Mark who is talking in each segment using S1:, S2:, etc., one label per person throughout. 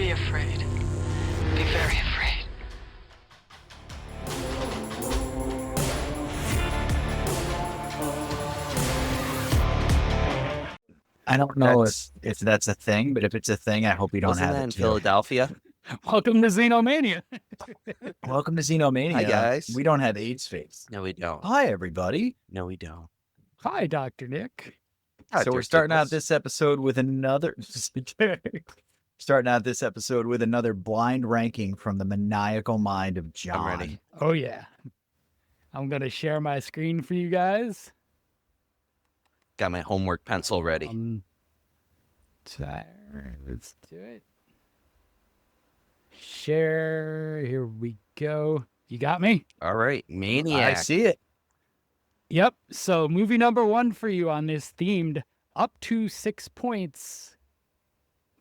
S1: Be afraid. Be very afraid.
S2: I don't know if that's a thing, but if it's a thing, I hope we don't
S3: Wasn't
S2: have
S3: that
S2: it
S3: in
S2: too.
S3: Philadelphia?
S4: Welcome to Xenomania.
S2: Welcome to Xenomania.
S3: Hi, guys.
S2: We don't have AIDS face.
S3: No, we don't.
S2: Hi, everybody.
S3: No, we don't.
S4: Hi, Dr. Nick.
S2: So we're starting out this episode with another blind ranking from the maniacal mind of John.
S3: I'm ready.
S4: Oh, yeah. I'm going to share my screen for you guys.
S3: Got my homework pencil ready.
S4: Let's do it. Share. Here we go. You got me?
S3: All right, Maniac.
S2: I see it.
S4: Yep. So movie number 1 for you on this themed up to 6 points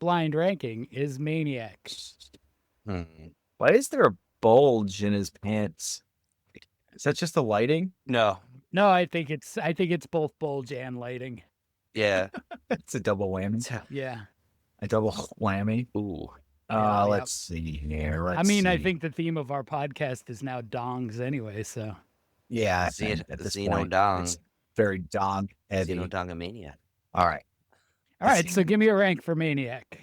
S4: blind ranking is Maniac.
S2: Why is there a bulge in his pants? Is that just the lighting?
S3: No.
S4: No, I think it's both bulge and lighting.
S3: Yeah.
S2: It's a double whammy.
S4: Yeah.
S2: A double whammy.
S3: Ooh.
S4: Yeah,
S2: Let's see here.
S4: I think the theme of our podcast is now dongs anyway, so.
S2: Yeah, at this point,
S3: Xenodong.
S2: it's very dong heavy.
S3: Xenodongamania.
S2: All right.
S4: All right, so give me a rank for Maniac.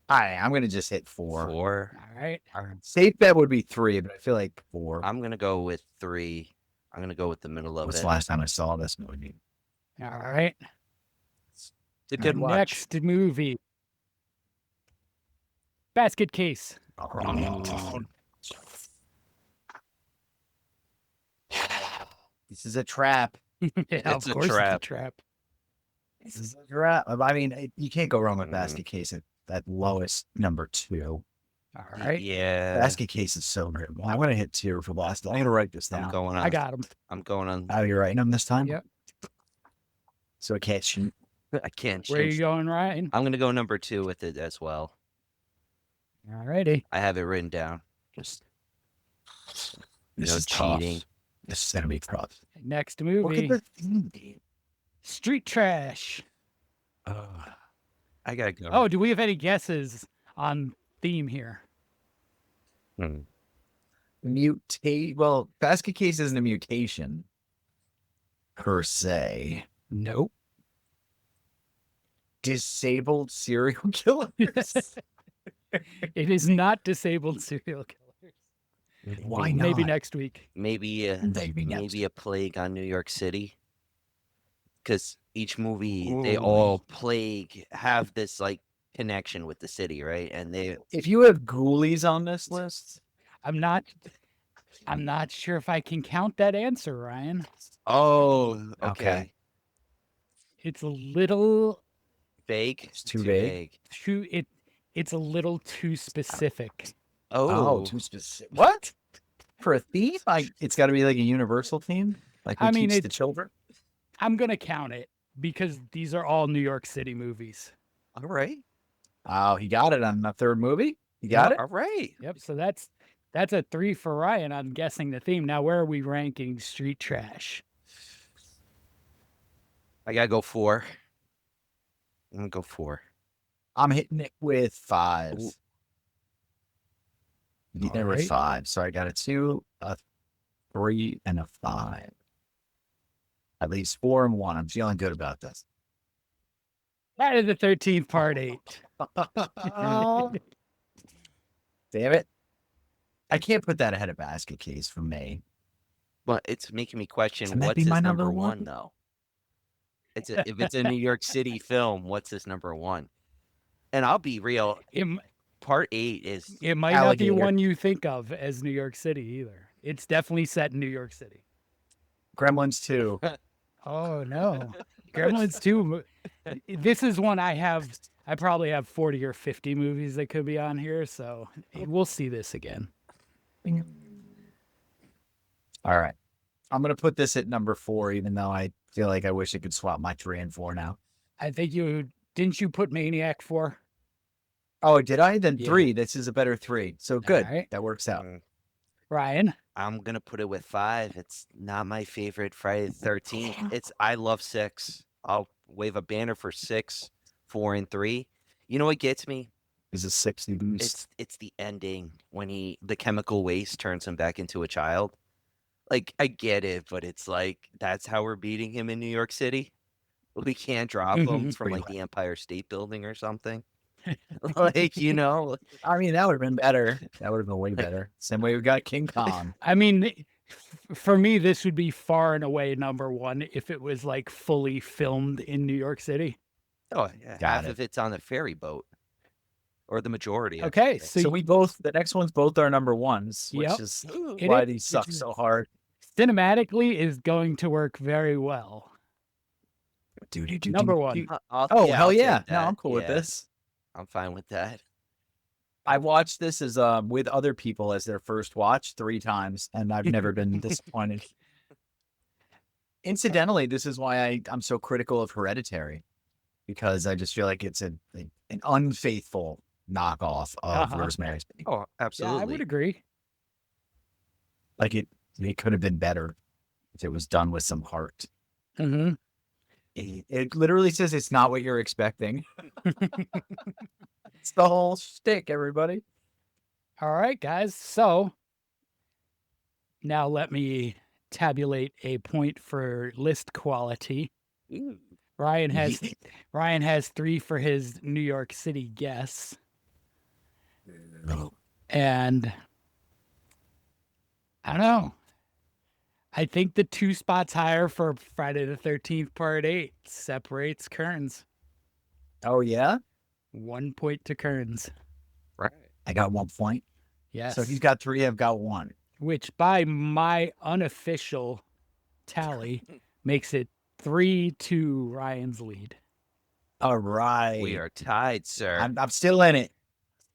S2: All right, I'm going to just hit 4.
S3: 4.
S4: All right.
S2: Safe bet would be 3, but I feel like 4.
S3: I'm going to go with 3. I'm going to go with the middle of
S2: What's
S3: it.
S2: the last time I saw this movie?
S4: All right.
S3: It's a good watch.
S4: Next movie. Basket Case.
S2: This is a trap.
S4: Yeah,
S3: It's
S4: of
S3: a
S4: course
S3: trap.
S4: It's a trap.
S2: This is a trap. I mean, you can't go wrong with Basket Case at that lowest number 2.
S4: All right.
S3: Yeah.
S2: Basket Case is so great. Well, I'm going to hit 2 for last. I'm going to write this down.
S3: I'm going on.
S4: I got him.
S3: I'm going on.
S2: Oh, you're writing them this time?
S4: Yep.
S2: So I can't shoot.
S3: I can't
S4: Where are
S3: change.
S4: you going, Ryan?
S3: I'm going to go number 2 with it as well.
S4: All righty.
S3: I have it written down. Just
S2: This
S3: no
S2: is tough.
S3: cheating.
S2: This is going to be tough.
S4: Next
S2: Look
S4: movie.
S2: at the theme, dude.
S4: Street Trash.
S3: I gotta go.
S4: Oh, do we have any guesses on theme here?
S2: Well, Basket Case isn't a mutation per se.
S4: Nope.
S2: Disabled serial killers.
S4: It is not disabled serial killers.
S2: Why not?
S4: Maybe next week.
S3: Maybe a plague on New York City. Because each movie, they all have this like connection with the city, right? And
S2: If you have ghoulies on this list,
S4: I'm not sure if I can count that answer, Ryan.
S3: Oh,
S2: Okay.
S4: It's a little
S3: vague.
S2: It's too vague.
S4: it's a little too specific.
S3: Oh,
S2: too specific. What? For a theme? It's got to be like a universal theme? Like who keeps the children?
S4: I'm going to count it because these are all New York City movies.
S3: all right.
S2: Oh, he got it on the third movie? You got it?
S3: All right.
S4: Yep, so that's a 3 for Ryan on guessing the theme. Now, where are we ranking Street Trash?
S3: I gotta go 4. I'm gonna go 4.
S2: I'm hitting it with 5.
S3: Ooh.
S2: Hitting it with 5. So I got a 2, a 3, and a 5. At least 4 and 1. I'm feeling good about this.
S4: That is the 13th part 8.
S2: Damn it. I can't put that ahead of Basket Case for me.
S3: But it's making me question
S2: Can that
S3: what's
S2: be
S3: his
S2: my
S3: number
S2: number
S3: 1
S2: one?
S3: though. If it's a New York City film, what's his number 1? And I'll be real. Part 8 is
S4: It might
S2: Alligator.
S4: not be one you think of as New York City either. It's definitely set in New York City.
S2: Gremlins 2.
S4: Oh, no. Gremlins 2. This is one I probably have 40 or 50 movies that could be on here, so we'll see this again.
S2: All right. I'm going to put this at number 4, even though I feel like I wish I could swap my 3 and 4 now.
S4: I think didn't you put Maniac 4?
S2: Oh, did I? Then
S4: Yeah.
S2: 3. This is a better 3. So good.
S4: right.
S2: That works out.
S4: Ryan?
S3: I'm gonna put it with 5. It's not my favorite Friday the 13th. I love 6. I'll wave a banner for 6, 4, and 3. You know what gets me?
S2: He's a 60 boost.
S3: It's the ending when the chemical waste turns him back into a child. Like, I get it, but it's like, that's how we're beating him in New York City. We can't drop him from
S2: Pretty
S3: like the Empire State Building or something. Like, you know,
S2: I mean, that would have been better. That would have been way better. Same way we got King Kong.
S4: I mean, for me, this would be far and away number one if it was like fully filmed in New York City.
S3: oh yeah,
S2: Got
S3: half
S2: it.
S3: of it's on the ferry boat, or the majority. I
S4: Okay,
S3: should say.
S2: So we both, the next ones, both are number ones, which
S4: Yep.
S2: is
S4: It
S2: why
S4: is-
S2: these suck so hard.
S4: cinematically is going to work very well. Number one.
S2: Oh, hell
S3: I'll take
S2: yeah. No,
S3: that.
S2: I'm cool with
S3: Yeah,
S2: this.
S3: I'm fine with that.
S2: I watched this as with other people as their first watch 3 times, and I've never been disappointed. Incidentally, this is why I'm so critical of Hereditary, because I just feel like it's an unfaithful knockoff of
S4: Uh-huh.
S2: Rosemary's Baby.
S3: Oh,
S4: Yeah,
S3: absolutely.
S4: I would agree.
S2: Like it could have been better if it was done with some heart.
S4: Mm-hmm.
S2: It literally says it's not what you're expecting. It's the whole shtick, everybody.
S4: All right, guys. So now let me tabulate a point for list quality.
S3: Ooh.
S4: Ryan has 3 for his New York City guess. And I don't know. I think the 2 spots higher for Friday the 13th Part 8 separates Kearns.
S2: Oh yeah,
S4: 1 point to Kearns.
S3: Right.
S2: I got 1 point.
S4: Yes.
S2: So he's got 3. I've got 1.
S4: Which by my unofficial tally makes it 3-2 Ryan's lead.
S2: All right,
S3: We are tied, sir.
S2: I'm still in it.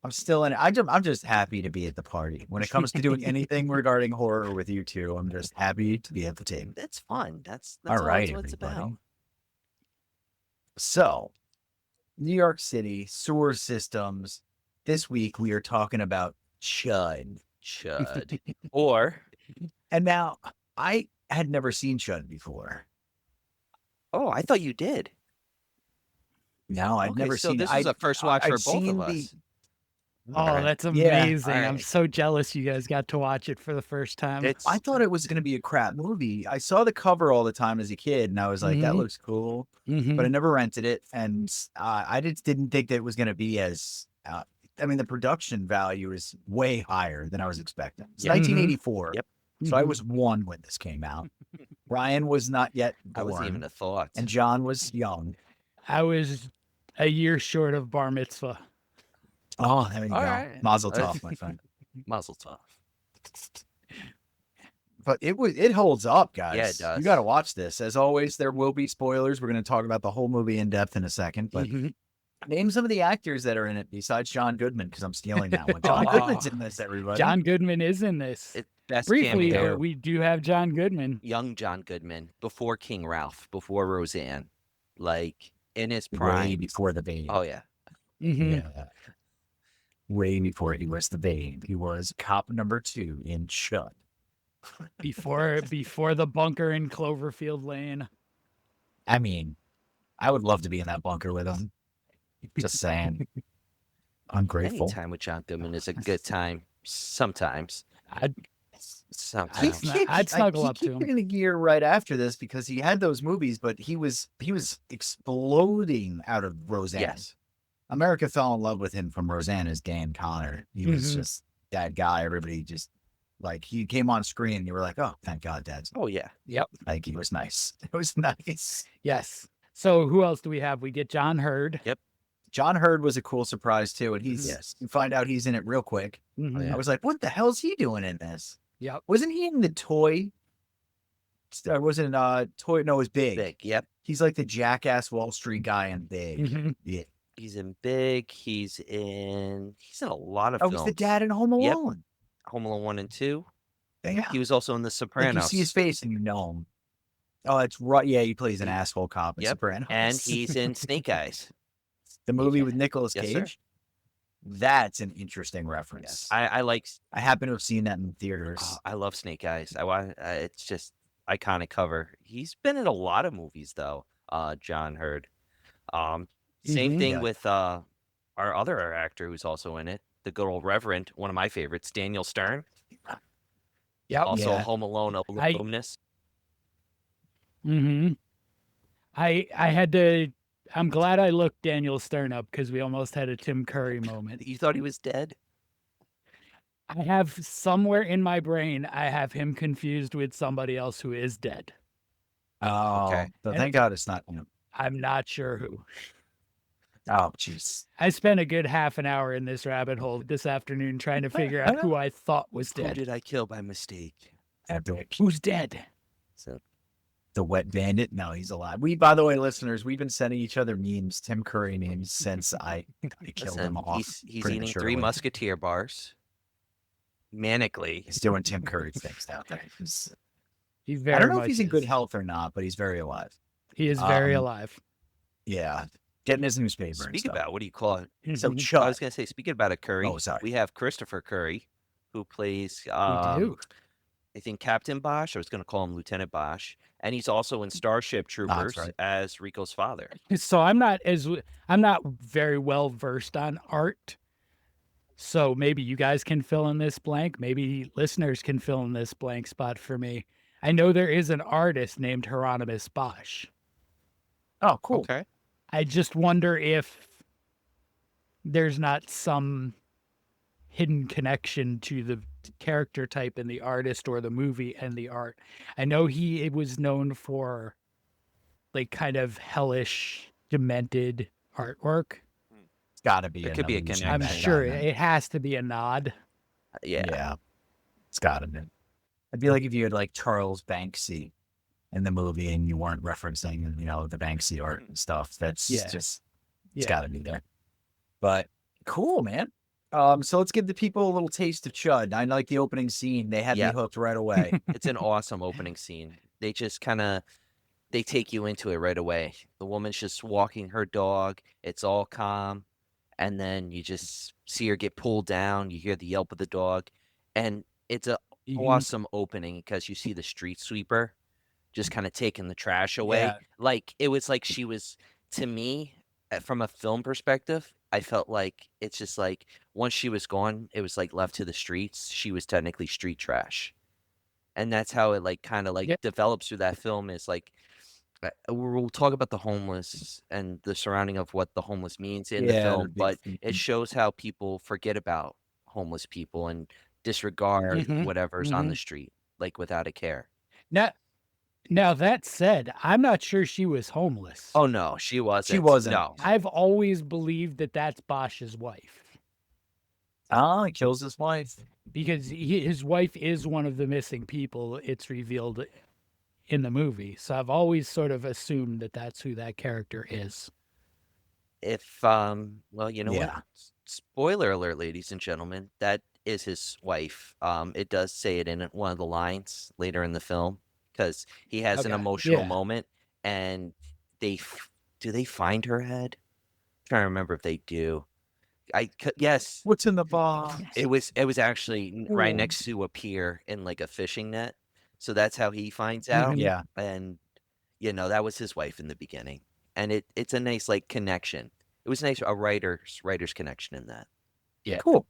S2: I'm still in it. I'm just happy to be at the party. When it comes to doing anything regarding horror with you two, I'm just happy to be at the table.
S3: That's fun. That's
S2: All right,
S3: what it's
S2: everybody.
S3: about.
S2: So, New York City sewer systems. This week we are talking about C.H.U.D.
S3: Chud. Or,
S2: And now I had never seen C.H.U.D before.
S3: oh, I thought you did.
S2: No, I'd
S3: Okay,
S2: never
S3: so
S2: seen
S3: this
S2: it.
S3: was a first watch
S2: I'd
S3: for both
S2: seen
S3: of
S2: the-
S3: us.
S4: Oh,
S3: Alright.
S4: that's
S2: Yeah,
S4: amazing. I'm
S3: alright.
S4: so jealous you guys got to watch it for the first time.
S2: I thought it was going to be a crap movie. I saw the cover all the time as a kid, and I was like, that
S4: Mhm.
S2: looks cool.
S4: Mhm.
S2: But I never rented it, and I just didn't think that it was going to be as. I mean, the production value is way higher than I was expecting. It's
S3: Yeah.
S2: 1984,
S3: Yep.
S2: so I
S4: Mhm.
S2: was 1 when this came out. Ryan was not yet
S3: I wasn't even
S2: born,
S3: a thought.
S2: and John was young.
S4: I was a year short of bar mitzvah.
S2: Oh, there you
S3: All
S2: go.
S3: right.
S2: Mazel tov, my friend.
S3: Mazel tov.
S2: But it holds up, guys.
S3: Yeah, it does.
S2: You got to watch this. As always, there will be spoilers. We're going to talk about the whole movie in depth in a second. But
S4: Mhm.
S2: name some of the actors that are in it besides John Goodman, because I'm stealing that one. John
S4: Oh.
S2: Goodman's in this, everybody.
S4: John Goodman is in this.
S3: It's best
S4: Briefly,
S3: cameo.
S4: but we do have John Goodman.
S3: Young John Goodman before King Ralph, before Roseanne, like in his
S2: way
S3: prime.
S2: before the Babe.
S3: Oh yeah.
S4: Mhm.
S2: Yeah. Way before he was the Babe. He was cop number 2 in C.H.U.D.
S4: Before the bunker in Cloverfield Lane.
S2: I mean, I would love to be in that bunker with him. Just saying. I'm grateful.
S3: Any time with John Goodman is a good time. Sometimes.
S4: I'd
S3: Sometimes.
S4: I'd snuggle up to
S2: He
S4: him.
S2: came in a gear right after this because he had those movies, but he was exploding out of Roseanne.
S3: Yes.
S2: America fell in love with him from Roseanne as Dan Connor. He was
S4: Mhm.
S2: just that guy. Everybody just like he came on screen and you were like, oh, thank God, Dad's.
S3: Oh yeah.
S2: Like he was nice. It was nice.
S4: Yes. So who else do we have? We get John Hurd.
S2: John Hurd was a cool surprise too, and he's
S3: Yes.
S2: you find out he's in it real quick.
S4: Mhm.
S3: yeah.
S2: I was like, what the hell's he doing in this?
S4: Yep.
S2: Wasn't he in the toy? Wasn't toy? No, it was Big.
S3: Big. Yep.
S2: He's like the jackass Wall Street guy in Big.
S4: Mhm.
S2: Yeah.
S3: He's in Big. He's in a lot of
S2: Oh,
S3: films.
S2: he's the dad in Home
S3: Yep.
S2: Alone.
S3: Home Alone 1 and 2.
S2: Yeah.
S3: He was also in The
S2: Like
S3: Sopranos.
S2: you see his face and you know him. Oh, that's right. Yeah, he plays an asshole cop in
S3: Yep.
S2: Sopranos.
S3: And he's in Snake Eyes.
S2: the movie
S3: Yeah.
S2: with Nicolas
S3: Yes,
S2: Cage.
S3: sir.
S2: That's an interesting
S3: Yes.
S2: reference.
S3: I like.
S2: I happen to have seen that in theaters.
S3: Oh, I love Snake Eyes. It's just iconic cover. He's been in a lot of movies though. John Hurd. Same
S4: Mhm.
S3: thing
S2: Yeah.
S3: with our other actor who's also in it, the good old Reverend, one of my favorites, Daniel Stern.
S4: Yep.
S3: Also,
S2: Yeah.
S3: Home Alone alumnus.
S4: Mm-hmm. I had to. I'm glad I looked Daniel Stern up because we almost had a Tim Curry moment.
S3: You thought he was dead?
S4: I have somewhere in my brain, I have him confused with somebody else who is dead.
S2: Oh,
S3: Okay.
S2: but
S4: And-
S2: thank God it's not him.
S4: I'm not sure who.
S2: Oh, jeez.
S4: I spent a good half an hour in this rabbit hole this afternoon trying to figure out who I thought was
S3: Who
S4: dead.
S3: did I kill by mistake?
S4: Who's dead?
S3: So
S2: The wet bandit? No, he's alive. By the way, listeners, we've been sending each other memes, Tim Curry memes, since I killed him
S3: listen,
S2: off.
S3: he's eating
S2: prematurely.
S3: 3 Musketeer bars. Manically.
S2: He's doing Tim Curry things down there.
S4: He
S2: I
S4: very
S2: don't know if
S4: much
S2: he's in good
S4: is.
S2: health or not, but he's very alive.
S4: He is very
S2: Um,
S4: alive.
S2: Yeah, getting his newspaper. and
S3: Speak
S2: stuff.
S3: about, what do you call it?
S2: So
S4: Mhm.
S3: I
S2: Chud.
S3: was gonna say, speaking about a Curry,
S2: Oh, sorry.
S3: we have Christopher Curry, who plays
S4: We do.
S3: I think Captain Bosch. I was gonna call him Lieutenant Bosch, and he's also in Starship Troopers
S2: right.
S3: as Rico's father.
S4: So I'm not very well versed on art. So maybe you guys can fill in this blank. Maybe listeners can fill in this blank spot for me. I know there is an artist named Hieronymus Bosch.
S2: Oh, cool.
S3: Okay.
S4: I just wonder if there's not some hidden connection to the character type in the artist or the movie and the art. I know it was known for like kind of hellish, demented artwork.
S2: It's got to be.
S3: There could be a
S2: allusion
S3: connection.
S4: I'm
S2: to that,
S4: sure
S2: man.
S4: it has to be a nod.
S3: Yeah.
S2: It's got to be. It'd be like if you had like Charles Banksy in the movie and you weren't referencing, the Banksy art and stuff. That's
S4: Yeah.
S2: just,
S4: Yeah.
S2: it's got to be there. But cool, man. So let's give the people a little taste of Chud. I like the opening scene. They had
S3: Yeah.
S2: me hooked right away.
S3: It's an awesome opening scene. They just they take you into it right away. The woman's just walking her dog. It's all calm. And then you just see her get pulled down. You hear the yelp of the dog. And it's a
S4: Mhm.
S3: awesome opening because you see the street sweeper just kind of taking the trash away.
S2: Yeah.
S3: Like, it was like she was, to me, from a film perspective, I felt like it's just like once she was gone, it was like left to the streets. She was technically street trash. And that's how it like kind of like
S4: Yeah.
S3: develops through that film is like we'll talk about the homeless and the surrounding of what the homeless means in the
S2: Yeah,
S3: film,
S2: big
S3: but
S2: theme.
S3: it shows how people forget about homeless people and disregard
S4: Mhm,
S3: whatever's on the street, like without a care.
S4: Now that said, I'm not sure she was homeless.
S3: Oh no, she wasn't.
S2: wasn't.
S3: No.
S4: I've always believed that that's Bosch's wife
S2: Oh, he kills his wife.
S4: because his wife is one of the missing people. It's revealed in the movie, so I've always sort of assumed that that's who that character is.
S3: If well, you know
S2: Yeah.
S3: what? Spoiler alert, ladies and gentlemen, that is his wife. It does say it in one of the lines later in the film because he has an
S4: Okay,
S3: emotional
S4: yeah.
S3: moment, and do they find her head? I'm trying to remember if they do. Yes,
S2: What's in the box?
S3: it was actually right
S4: Ooh.
S3: next to a pier in like a fishing net, so that's how he finds out.
S4: Mhm.
S2: Yeah.
S3: And that was his wife in the beginning, and it's a nice like connection. It was nice, a writer's connection in that.
S2: Yeah. Cool.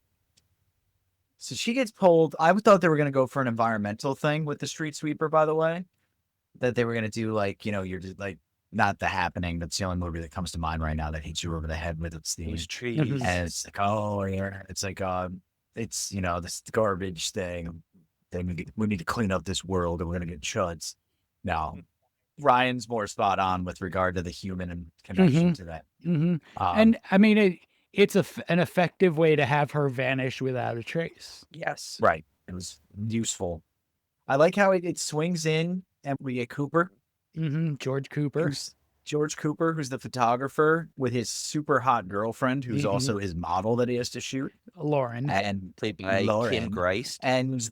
S2: So she gets pulled. I thought they were going to go for an environmental thing with the street sweeper, by the way. That they were going to do like, you're just like, not The Happening. That's the only movie that comes to mind right now that hits you over the head with its theme.
S3: Those trees.
S4: Mhm.
S2: And it's like, oh, yeah. It's like, it's, this garbage thing. Then we need to clean up this world and we're going to get chuds. No. Ryan's more spot on with regard to the human and connection to that.
S4: hmm
S2: Um,
S4: And I mean, it's an effective way to have her vanish without a trace.
S3: Yes.
S2: Right. It was useful. I like how it swings in and we get Cooper.
S4: George Cooper.
S2: George Cooper, who's the photographer with his super hot girlfriend, who's
S4: Mhm.
S2: also his model that he has to shoot.
S4: Lauren.
S2: And
S3: Played by
S2: Lauren.
S3: Kim Greist.
S2: And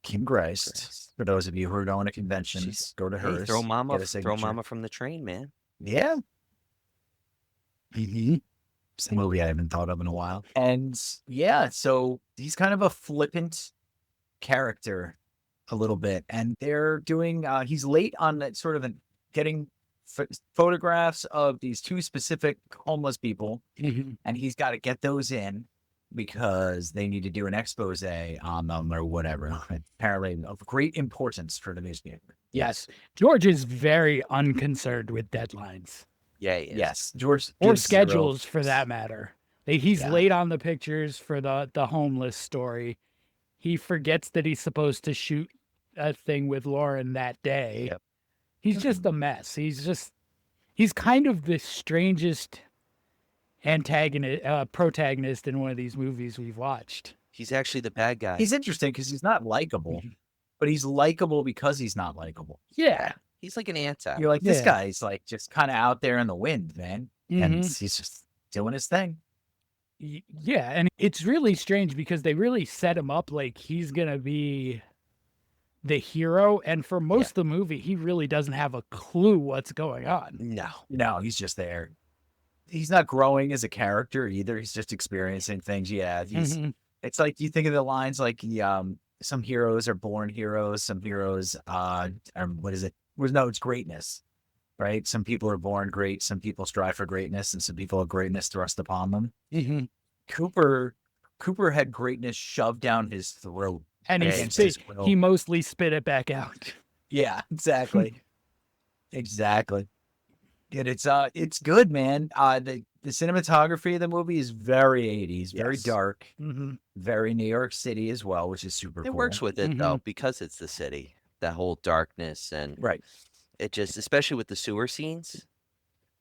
S2: Kim Greist. For those of you who are going to conventions,
S3: She's-
S2: go to
S3: Hey,
S2: hers.
S3: throw
S2: get
S3: mama
S2: a signature.
S3: from the train, man.
S2: Yeah. It's a movie I haven't thought of in a while. And yeah, so he's kind of a flippant character a little bit. And they're doing, he's late on that sort of getting photographs of these 2 specific homeless people,
S4: Mhm.
S2: and he's got to get those in because they need to do an expose on them or whatever. Apparently of great importance for the newspaper.
S4: Yes. George is very unconcerned with deadlines
S3: Yeah, he is.
S2: Yes, George
S4: or
S2: gives zero
S4: schedules for
S2: fucks.
S4: that matter. He's
S2: Yeah.
S4: late on the pictures for the homeless story. He forgets that he's supposed to shoot a thing with Lauren that day.
S3: Yep.
S4: He's just a mess. He's kind of the strangest protagonist in one of these movies we've watched.
S3: He's actually the bad guy.
S2: He's interesting because he's not likable, but he's likable because he's not likable.
S4: Yeah.
S3: He's like an anti.
S2: You're like, this
S4: Yeah.
S2: guy's like just kind of out there in the wind, man. And
S4: Mhm.
S2: he's just doing his thing.
S4: Yeah, and it's really strange because they really set him up like he's gonna be the hero, and for most of the movie, he really doesn't have a clue what's going on.
S3: No.
S2: No, he's just there. He's not growing as a character either. He's just experiencing things. Yeah.
S4: Mhm.
S2: It's like you think of the lines like some heroes are born heroes, some heroes what is it? No, it's greatness. Right? Some people are born great, some people strive for greatness, and some people have greatness thrust upon them.
S4: Mhm.
S2: Cooper had greatness shoved down his throat.
S4: And
S2: against his will.
S4: he mostly spit it back out.
S2: Yeah, exactly. Exactly. And it's good, man. The cinematography of the movie is very 80s, very
S3: Yes.
S2: dark,
S4: Mhm.
S2: very New York City as well, which is super
S3: It
S2: cool.
S3: works with it though, because it's the city. That whole darkness and
S2: Right.
S3: it just, especially with the sewer scenes,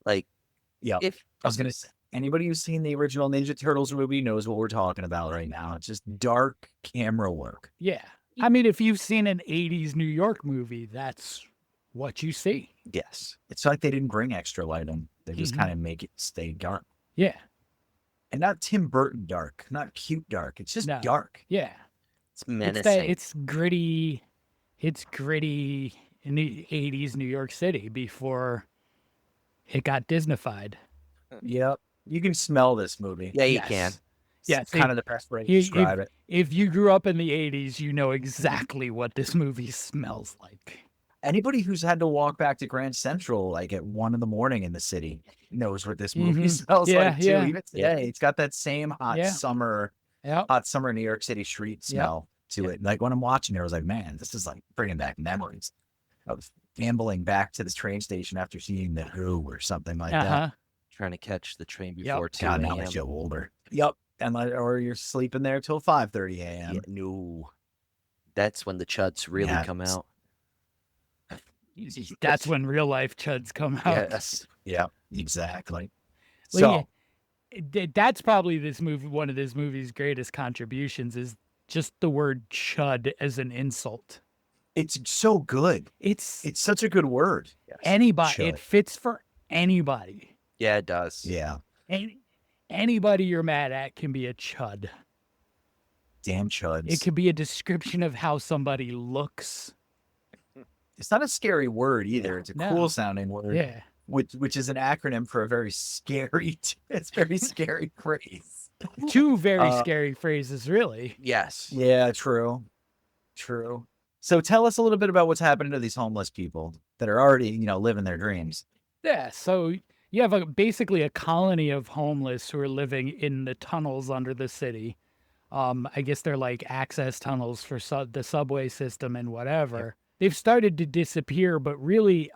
S3: like
S2: Yeah.
S3: if
S2: I was gonna say, anybody who's seen the original Ninja Turtles movie knows what we're talking about right now. It's just dark camera work.
S4: Yeah. I mean, if you've seen an 80s New York movie, that's what you see.
S3: yes,
S2: It's like they didn't bring extra lighting. They just
S4: Mhm.
S2: kind of make it stay dark.
S4: Yeah.
S2: And not Tim Burton dark, not cute dark. It's just
S4: No.
S2: dark.
S4: Yeah.
S3: it's menacing.
S4: It's gritty. It's gritty in the 80s New York City before it got Disneyfied.
S2: Yep. You can smell this movie.
S3: Yeah, you
S4: Yes.
S3: can.
S2: It's
S4: Yes,
S2: kind of the best way to
S4: you-
S2: describe it.
S4: If you grew up in the 80s, you know exactly what this movie smells like.
S2: Anybody who's had to walk back to Grand Central like at 1 a.m. in the city knows what this movie smells
S4: Yeah,
S2: like too.
S4: yeah.
S2: Even today, it's got that same hot
S4: Yeah.
S2: summer
S4: Yep.
S2: New York City street smell to it. Like when I'm watching it, I was like, man, this is like bringing back memories of ambling back to the train station after seeing The Who or something like that.
S4: Uh-huh.
S3: Trying to catch the train
S4: Yep.
S3: before 2
S2: God, now
S3: a.m.
S2: that you're older. Yep. And or you're sleeping there till 5:30 a.m.
S3: Yeah, no. That's when the chuds really
S2: Yeah,
S3: come
S2: it's-
S3: out.
S4: That's when real life chuds come out.
S2: Yes. Yeah, exactly.
S4: Well,
S2: So
S4: that's probably one of this movie's greatest contributions is just the word chud as an insult.
S2: it's so good.
S4: It's
S2: It's such a good word.
S4: anybody.
S2: chud.
S4: It fits for anybody.
S3: Yeah, it does.
S2: Yeah.
S4: Anybody you're mad at can be a chud.
S2: Damn chuds.
S4: It could be a description of how somebody looks.
S2: It's not a scary word either. It's a
S4: No.
S2: cool sounding word.
S4: Yeah.
S2: Which is an acronym for a very scary it's a very scary phrase.
S4: Two very scary phrases, really.
S3: Yes.
S2: Yeah, true. True. So tell us a little bit about what's happening to these homeless people that are already, living their dreams.
S4: Yeah. So you have basically a colony of homeless who are living in the tunnels under the city. I guess they're like access tunnels for the subway system and whatever. They've started to disappear, but really,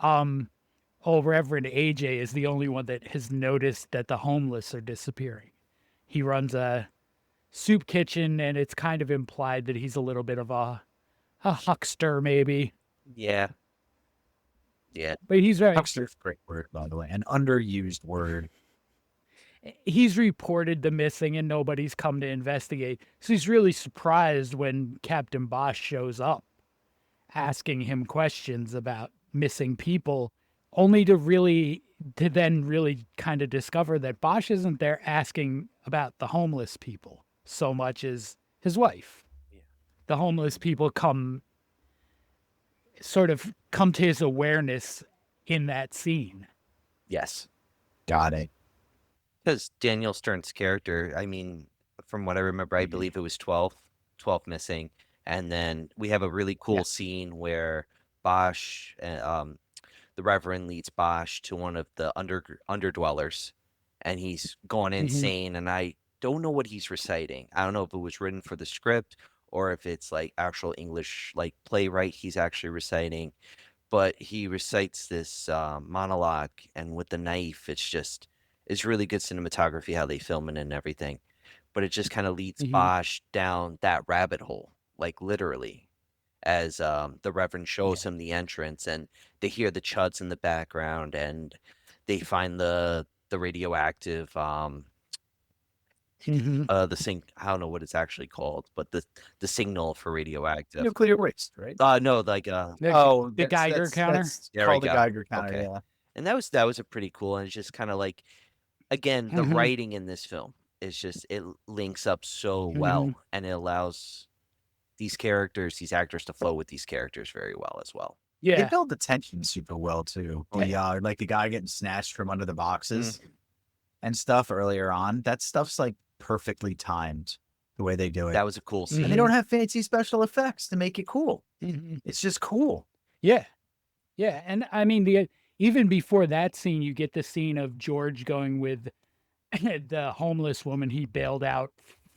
S4: old Reverend AJ is the only one that has noticed that the homeless are disappearing. He runs a soup kitchen, and it's kind of implied that he's a little bit of a huckster, maybe.
S3: Yeah. Yeah.
S4: But he's very.
S2: Huckster's a great word, by the way. An underused word.
S4: He's reported the missing, and nobody's come to investigate. So he's really surprised when Captain Bosch shows up, asking him questions about missing people, only to then really kind of discover that Bosch isn't there asking about the homeless people so much as his wife.
S3: Yeah.
S4: The homeless people come to his awareness in that scene.
S3: Yes.
S2: Got it.
S3: Because Daniel Stern's character, I mean, from what I remember, I believe it was 12 missing. And then we have a really cool scene where Bosch, the Reverend leads Bosch to one of the underdwellers, and he's gone insane. And I don't know what he's reciting. I don't know if it was written for the script or if it's like actual English, like playwright he's actually reciting. But he recites this monologue, and with the knife, it's really good cinematography how they film it and everything. But it just kind of leads Bosch down that rabbit hole, like literally, as the Reverend shows him the entrance, and they hear the chuds in the background, and they find the radioactive the I don't know what it's actually called, but the signal for radioactive.
S2: Nuclear waste, right?
S3: No, like
S4: The Geiger counter.
S2: That's
S3: There we
S2: called the
S3: go.
S2: Geiger counter.
S3: Okay.
S2: Yeah.
S3: And that was a pretty cool, and it's just kind of like, again, the writing in this film is just, it links up so well, and it allows these actors to flow with these characters very well as well.
S2: They
S4: Yeah.
S2: build the tension super well too. Like the guy getting snatched from under the boxes and stuff earlier on. That stuff's like perfectly timed the way they do it.
S3: That was a cool scene.
S2: And they don't have fancy special effects to make it cool. It's just cool.
S4: Yeah. Yeah. And I mean, even before that scene, you get the scene of George going with the homeless woman he bailed out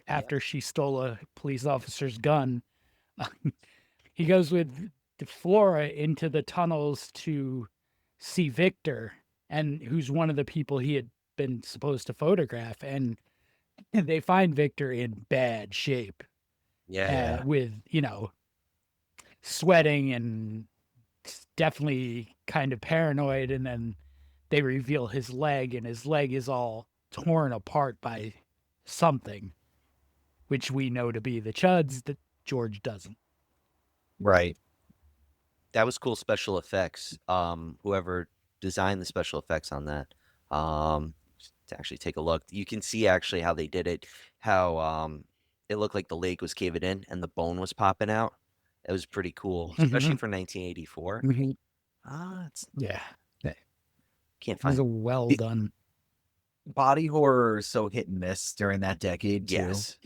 S4: after she stole a police officer's gun. He goes with Flora into the tunnels to see Victor, and who's one of the people he had been supposed to photograph. And they find Victor in bad shape.
S3: Yeah.
S4: With, sweating and definitely kind of paranoid. And then they reveal his leg, and his leg is all torn apart by something, which we know to be the CH.U.Ds that George doesn't.
S2: Right.
S3: That was cool special effects. Whoever designed the special effects on that, to actually take a look, you can see actually how they did it, how it looked like the leg was caving in and the bone was popping out. It was pretty cool, especially for 1984.
S4: Yeah.
S3: Can't
S4: It was
S3: find.
S4: a well done.
S2: Body horror is so hit and miss during that decade too.
S3: Yes.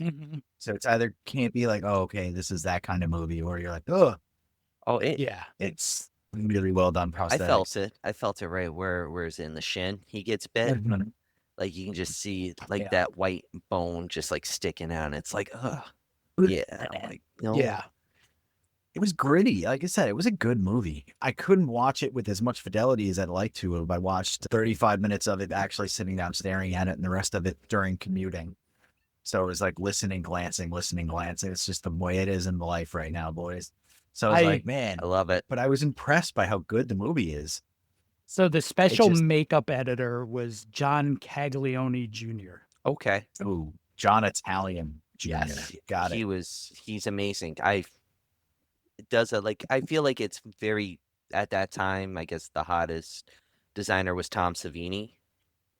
S2: So it's either can't be like, oh, okay, this is that kind of movie, or you're like, oh,
S3: Oh,
S2: it's really well done prosthetics.
S3: I felt it right where is it in the shin? He gets bit. Like you can just see like that white bone just like sticking out, and it's like, ugh. Yeah. I'm like, no.
S4: Yeah.
S2: It was gritty. Like I said, it was a good movie. I couldn't watch it with as much fidelity as I'd like to have. I watched 35 minutes of it actually sitting down staring at it, and the rest of it during commuting. So it was like listening, glancing. It's just the way it is in life right now, boys. So I was like, man,
S3: I love it.
S2: but I was impressed by how good the movie is.
S4: So the special makeup editor was John Caglione Jr.
S3: Okay.
S2: Ooh, John Italian Jr.
S3: Yes.
S2: Got it.
S3: He's amazing. I feel like it's very, at that time, I guess the hottest designer was Tom Savini.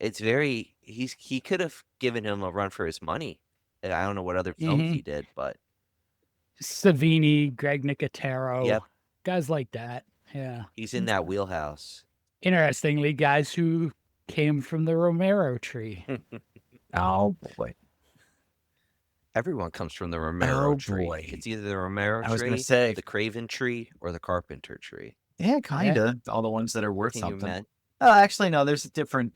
S3: It's very, he could have given him a run for his money. I don't know what other films he did, but
S4: Savini, Greg Nicotero,
S3: Yep.
S4: guys like that. Yeah.
S3: he's in that wheelhouse.
S4: Interestingly, guys who came from the Romero tree.
S2: Oh boy.
S3: Everyone comes from the Romero
S2: Oh,
S3: tree.
S2: boy.
S3: It's either the Romero
S2: I was
S3: tree,
S2: gonna say.
S3: the Craven tree, or the Carpenter tree.
S2: Yeah, kind of. All the ones that are worth
S3: Can you
S2: something.
S3: imagine?
S2: Actually, no. There's different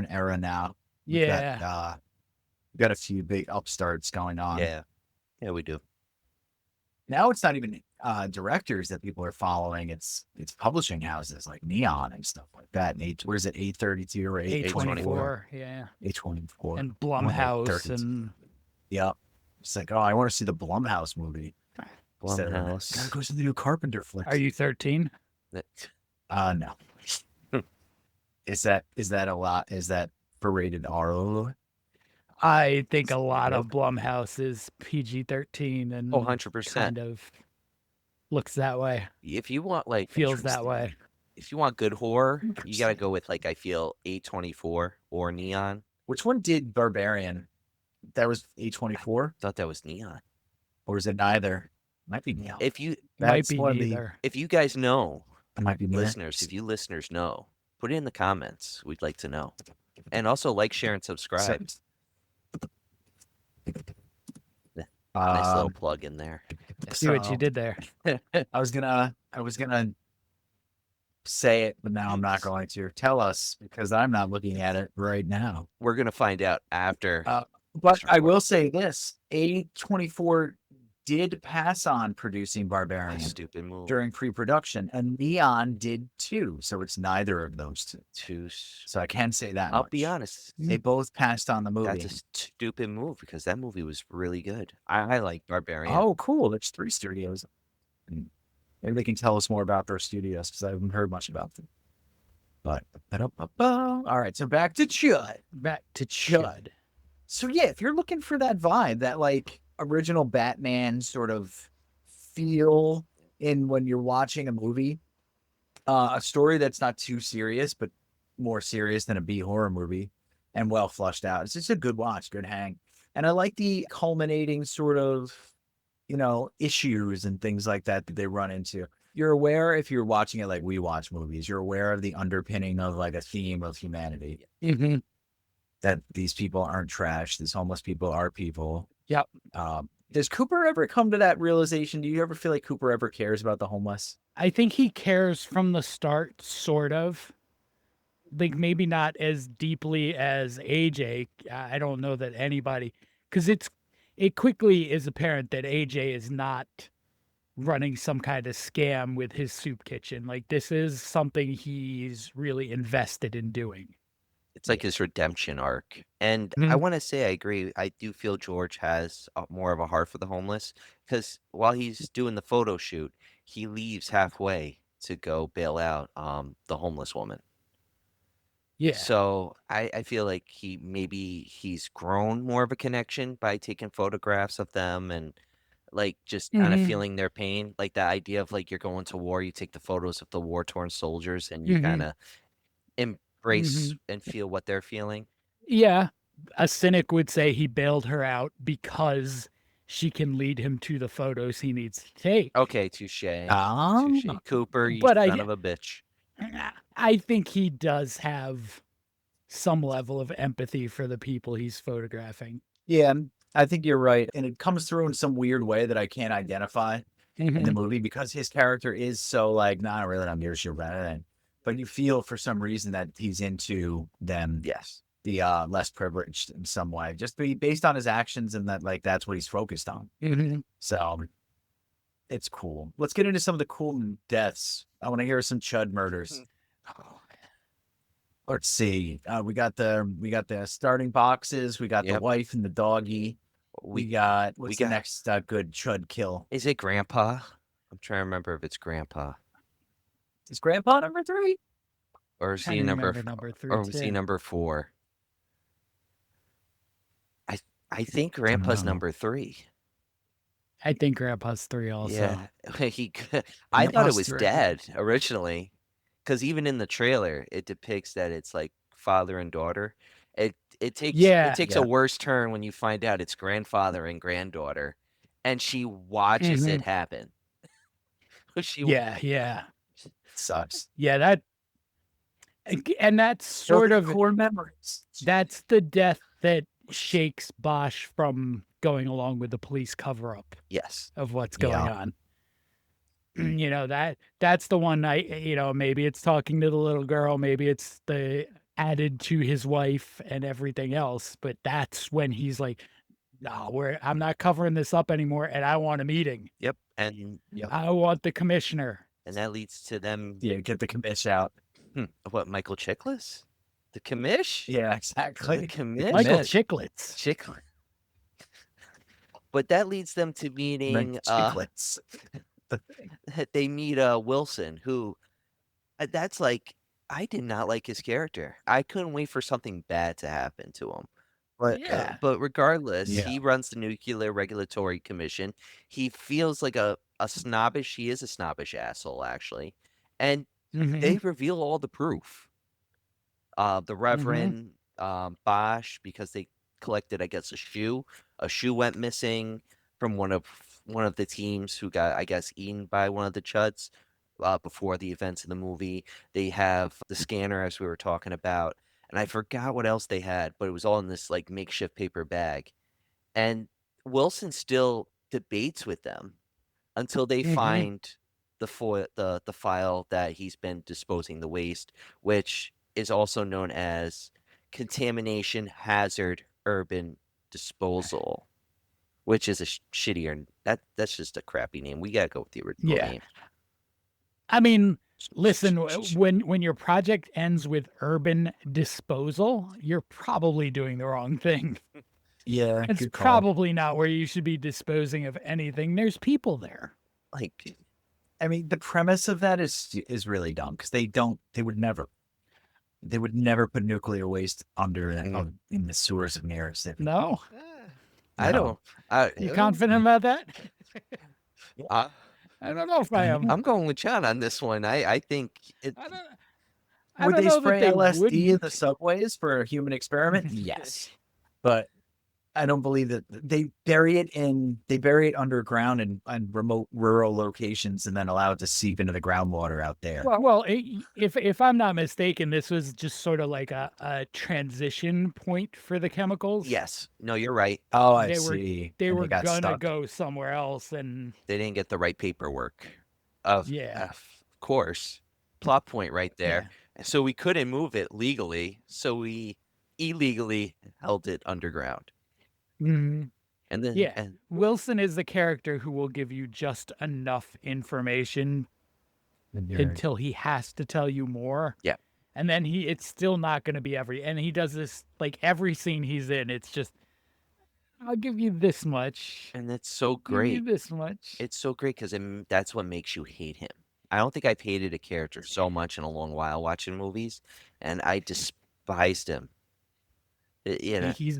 S2: era now. We've
S4: Yeah.
S2: got a few big upstarts going on.
S3: Yeah, we do.
S2: Now it's not even directors that people are following. It's publishing houses like Neon and stuff like that. And where's it? 832 or
S4: 824. Yeah.
S2: 824.
S4: And Blumhouse
S2: 32.
S4: and
S2: Yep. It's like, oh, I want to see the Blumhouse movie. Instead of,
S3: Blumhouse.
S2: gotta go see the new Carpenter flick.
S4: Are you 13?
S2: No. Is that a lot? Is that for rated R?
S4: I think a lot of Blumhouse is PG-13 and
S3: 100%.
S4: kind of looks that way.
S3: If you want
S4: Feels that way.
S3: If you want good horror, you gotta go with I feel 824 or Neon.
S2: Which one did Barbarian? That was 824,
S3: I thought that was Neon.
S2: or is it neither? Might be Neon.
S3: If you
S4: Might be
S2: one of the-
S4: neither.
S3: if you guys know,
S2: It might be neither.
S3: listeners, if you listeners know, put it in the comments. We'd like to know. And also like, share, and subscribe. Nice little plug in there.
S4: See what you did there.
S2: I was gonna say it, but now I'm not going to. Tell us, because I'm not looking at it right now.
S3: We're gonna find out after.
S2: But I will say this: A24 did pass on producing Barbarian
S3: Stupid move.
S2: during pre-production, and Neon did too. So it's neither of those two. So I can say that.
S3: I'll
S2: much.
S3: be honest.
S2: They both passed on the movie.
S3: That's a stupid move because that movie was really good. I like Barbarian.
S2: Oh, cool! There's 3 studios. Maybe they can tell us more about their studios because I haven't heard much about them. But all right, so back to C.H.U.D.
S4: Back to C.H.U.D.
S2: So yeah, if you're looking for that vibe, that like original Batman sort of feel in when you're watching a movie, a story that's not too serious but more serious than a B horror movie and well flushed out. It's just a good watch, good hang. And I like the culminating sort of, issues and things like that they run into. You're aware, if you're watching it like we watch movies, you're aware of the underpinning of like a theme of humanity.
S4: Mm-hmm.
S2: That these people aren't trash. These homeless people are people.
S4: Yep.
S2: Does Cooper ever come to that realization? Do you ever feel like Cooper ever cares about the homeless?
S4: I think he cares from the start, sort of. Like maybe not as deeply as AJ. I don't know that anybody, because it quickly is apparent that AJ is not running some kind of scam with his soup kitchen. Like this is something he's really invested in doing.
S3: It's like his redemption arc. And I want to say I agree. I do feel George has more of a heart for the homeless because while he's doing the photo shoot, he leaves halfway to go bail out the homeless woman.
S4: Yeah.
S3: So I feel like he's grown more of a connection by taking photographs of them and like just kind of feeling their pain. Like the idea of like you're going to war, you take the photos of the war-torn soldiers and you kind of embrace and feel what they're feeling.
S4: Yeah. A cynic would say he bailed her out because she can lead him to the photos he needs to take.
S3: Okay, touche. Cooper, you
S4: But
S3: son of a bitch.
S4: I think he does have some level of empathy for the people he's photographing.
S2: Yeah, I think you're right. And it comes through in some weird way that I can't identify in the movie because his character is so like, not really, I'm here to shoot Batman. But you feel for some reason that he's into them.
S3: Yes.
S2: The less privileged in some way, just based on his actions and that like that's what he's focused on. So it's cool. Let's get into some of the cool deaths. I want to hear some C.H.U.D murders. Let's see. We got the starting boxes. We got the wife and the doggy. We got the next good C.H.U.D kill?
S3: Is it Grandpa? I'm trying to remember if it's Grandpa.
S2: Is Grandpa number 3?
S3: Or is he number
S4: 3?
S3: Or was he number 4? I think Grandpa's number 3.
S4: I think Grandpa's 3 also.
S3: Yeah, I thought it was Dad originally, because even in the trailer, it depicts that it's like father and daughter. It takes a worse turn when you find out it's grandfather and granddaughter, and she watches it happen.
S4: Yeah.
S2: It sucks.
S4: Yeah, and that's sort of
S2: core memories. That's
S4: the death that shakes Bosch from going along with the police cover-up.
S3: Yes.
S4: Of what's going on. That's the one maybe it's talking to the little girl, maybe it's the added to his wife and everything else, but that's when he's like, no, I'm not covering this up anymore, and I want a meeting.
S3: Yep. And
S4: I want the commissioner.
S3: And that leads to them
S2: get the commish out.
S3: What, Michael Chiklis? The commish?
S2: Yeah, exactly.
S3: The commish?
S4: Michael Chiklis.
S3: But that leads them to meeting
S2: Chiclets.
S3: They meet Wilson, who that's like, I did not like his character. I couldn't wait for something bad to happen to him. But regardless, he runs the Nuclear Regulatory Commission. He feels like he is a snobbish asshole, actually. And they reveal all the proof. The Reverend Bosch, because they collected, I guess, a shoe. A shoe went missing from one of the teams who got, I guess, eaten by one of the C.H.U.Ds before the events of the movie. They have the scanner, as we were talking about. And I forgot what else they had, but it was all in this like makeshift paper bag. And Wilson still debates with them until they find the file that he's been disposing the waste, which is also known as contamination hazard urban disposal, which is a shittier. That's just a crappy name. We gotta go with the original
S4: Yeah.
S3: name.
S4: I mean, listen, when your project ends with urban disposal, you're probably doing the wrong thing.
S2: Yeah,
S4: It's
S2: good call.
S4: probably not where you should be disposing of anything. There's people there.
S3: Like,
S2: I mean, the premise of that is really dumb because they would never put nuclear waste under in the sewers of mirrors.
S4: No,
S3: I
S2: No.
S3: don't.
S4: you confident about that?
S3: I,
S4: I don't know if I am.
S3: I'm going with John on this one. I think it.
S4: I
S2: Would
S4: don't
S2: they
S4: know
S2: spray
S4: that they
S2: LSD in
S4: wouldn't.
S2: the subways for a human experiment? Yes, but I don't believe that they bury it underground in remote rural locations and then allow it to seep into the groundwater out there.
S4: Well, if I'm not mistaken, this was just sort of like a transition point for the chemicals.
S3: Yes. No, you're right.
S2: Oh, I
S4: They were-
S2: see.
S4: They
S2: And
S4: were
S2: got
S4: gonna
S2: stuck.
S4: go somewhere else, and
S3: They didn't get the right paperwork.
S4: Yeah.
S3: Of course. Plot point right there. So we couldn't move it legally, so we illegally held it underground.
S4: Mhm.
S3: And then
S4: Yeah.
S3: and
S4: Wilson is the character who will give you just enough information until he has to tell you more.
S3: Yeah.
S4: And then it's still not going to be and he does this like every scene he's in. It's just, I'll give you this much.
S3: and it's so
S4: Give you
S3: great.
S4: this much.
S3: It's so great because that's what makes you hate him. I don't think I've hated a character so much in a long while watching movies, and I despised him. You know,
S4: He's